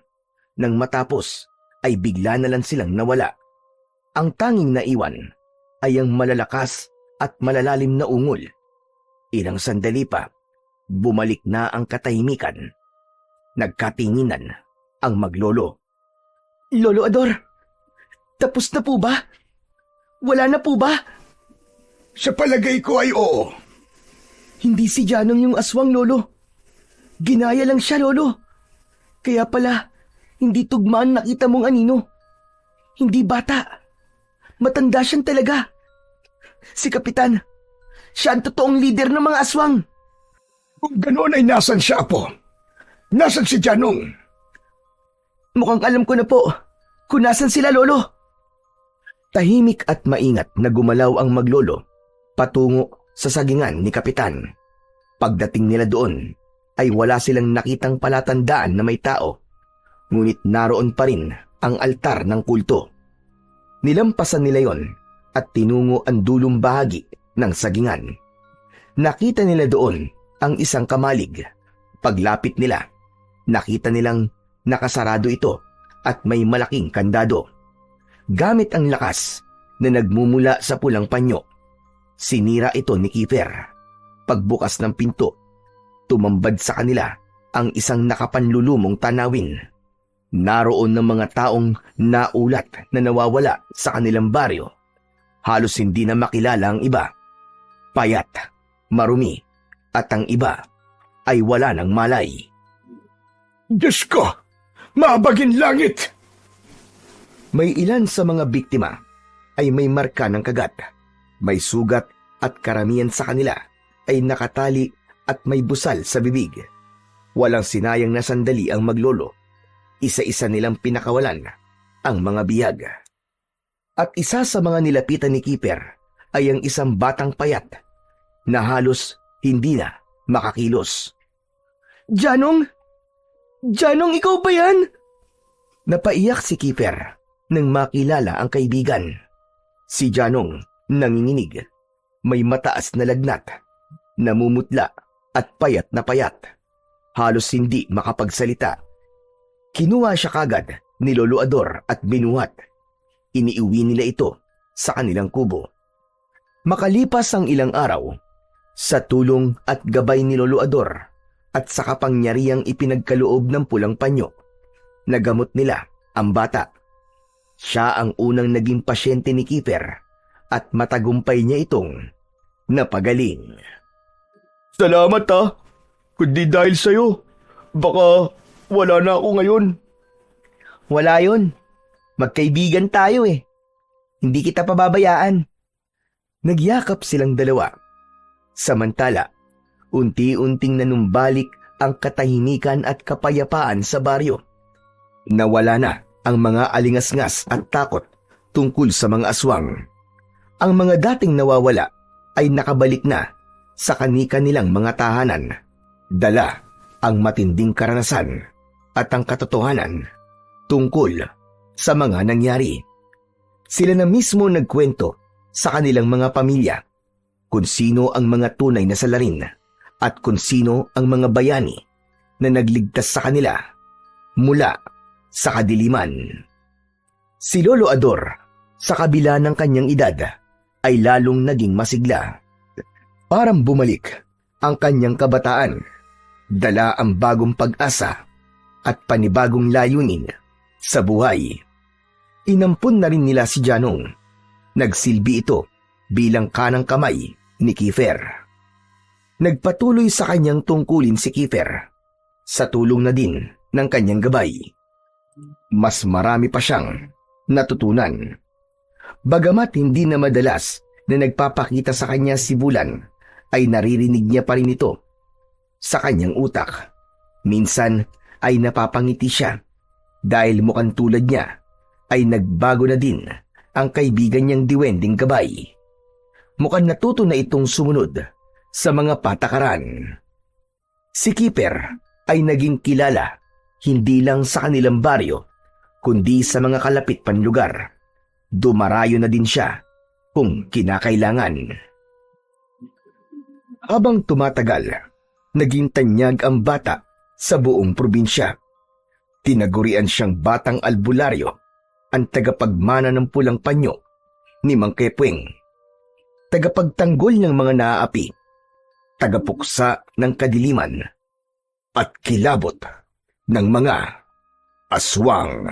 Nang matapos ay bigla na lang silang nawala. Ang tanging naiwan ay ang malalakas at malalalim na ungol. Ilang sandali pa, bumalik na ang katahimikan. Nagkatinginan ang maglolo. Lolo Ador, tapos na po ba? Wala na po ba? Sa palagay ko ay oo. Hindi si Janong yung aswang, Lolo. Ginaya lang siya, Lolo. Kaya pala, hindi tugmaan nakita mong anino. Hindi bata. Matanda siyang talaga. Si Kapitan, siya ang totoong leader ng mga aswang. Kung ganoon ay nasan siya, Apo? Nasan si Janong? Mukhang alam ko na po kung nasan sila, Lolo. Tahimik at maingat na gumalaw ang maglolo patungo sa sagingan ni Kapitan. Pagdating nila doon, ay wala silang nakitang palatandaan na may tao. Ngunit naroon pa rin ang altar ng kulto. Nilampasan nila yon at tinungo ang dulong bahagi ng sagingan. Nakita nila doon ang isang kamalig. Paglapit nila, nakita nilang nakasarado ito at may malaking kandado. Gamit ang lakas na nagmumula sa pulang panyo, sinira ito ni Kiefer. Pagbukas ng pinto, tumambad sa kanila ang isang nakapanlulumong tanawin. Naroon ng mga taong naulat na nawawala sa kanilang baryo. Halos hindi na makilala ang iba. Payat, marumi, at ang iba ay wala ng malay. Diyos ko! Mabagin langit! May ilan sa mga biktima ay may marka ng kagat. May sugat at karamihan sa kanila ay nakatali at may busal sa bibig. Walang sinayang na sandali ang maglolo. Isa-isa nilang pinakawalan ang mga biyag. At isa sa mga nilapitan ni Kiefer ay ang isang batang payat na halos hindi na makakilos. Janong? Janong, ikaw ba yan? Napaiyak si Kiefer nang makilala ang kaibigan. Si Janong nanginginig, may mataas na lagnat, namumutla at payat na payat. Halos hindi makapagsalita. Kinuha siya kagad ni Lolo Ador at binuhat. Iniuwi nila ito sa kanilang kubo. Makalipas ang ilang araw, sa tulong at gabay ni Lolo Ador at sa kapangyarihang ipinagkaloob ng pulang panyo, nagamot nila ang bata. Siya ang unang naging pasyente ni Kiefer at matagumpay niya itong napagaling. Salamat kundi dahil sa'yo, baka wala na ako ngayon. Wala yun. Magkaibigan tayo eh. Hindi kita pababayaan. Nagyakap silang dalawa. Samantala, unti-unting nanumbalik ang katahimikan at kapayapaan sa baryo. Nawala na ang mga alingasngas at takot tungkol sa mga aswang. Ang mga dating nawawala ay nakabalik na sa kani-kanilang mga tahanan. Dala ang matinding karanasan at ang katotohanan tungkol sa mga nangyari. Sila na mismo nagkwento sa kanilang mga pamilya kung sino ang mga tunay na salarin at kung sino ang mga bayani na nagligtas sa kanila mula sa kadiliman. Si Lolo Ador, sa kabila ng kanyang edad, ay lalong naging masigla. Parang bumalik ang kanyang kabataan, dala ang bagong pag-asa at panibagong layunin sa buhay. Inampun na rin nila si Janong. Nagsilbi ito bilang kanang kamay ni Kiefer. Nagpatuloy sa kanyang tungkulin si Kiefer sa tulong na din ng kanyang gabay. Mas marami pa siyang natutunan. Bagamat hindi na madalas na nagpapakita sa kanya si Bulan ay naririnig niya pa rin ito sa kanyang utak. Minsan ay napapangiti siya dahil mukhang tulad niya ay nagbago na din ang kaibigan niyang diwending gabay. Mukhang natuto na itong sumunod sa mga patakaran. Si Keeper ay naging kilala hindi lang sa kanilang baryo kundi sa mga kalapit pang lugar. Dumarayo na din siya kung kinakailangan. Habang tumatagal, naging tanyag ang bata sa buong probinsya. Tinagurian siyang batang albularyo, ang tagapagmana ng pulang panyo ni Mang Kepweng, tagapagtanggol ng mga naaapi, tagapuksa ng kadiliman, at kilabot ng mga aswang.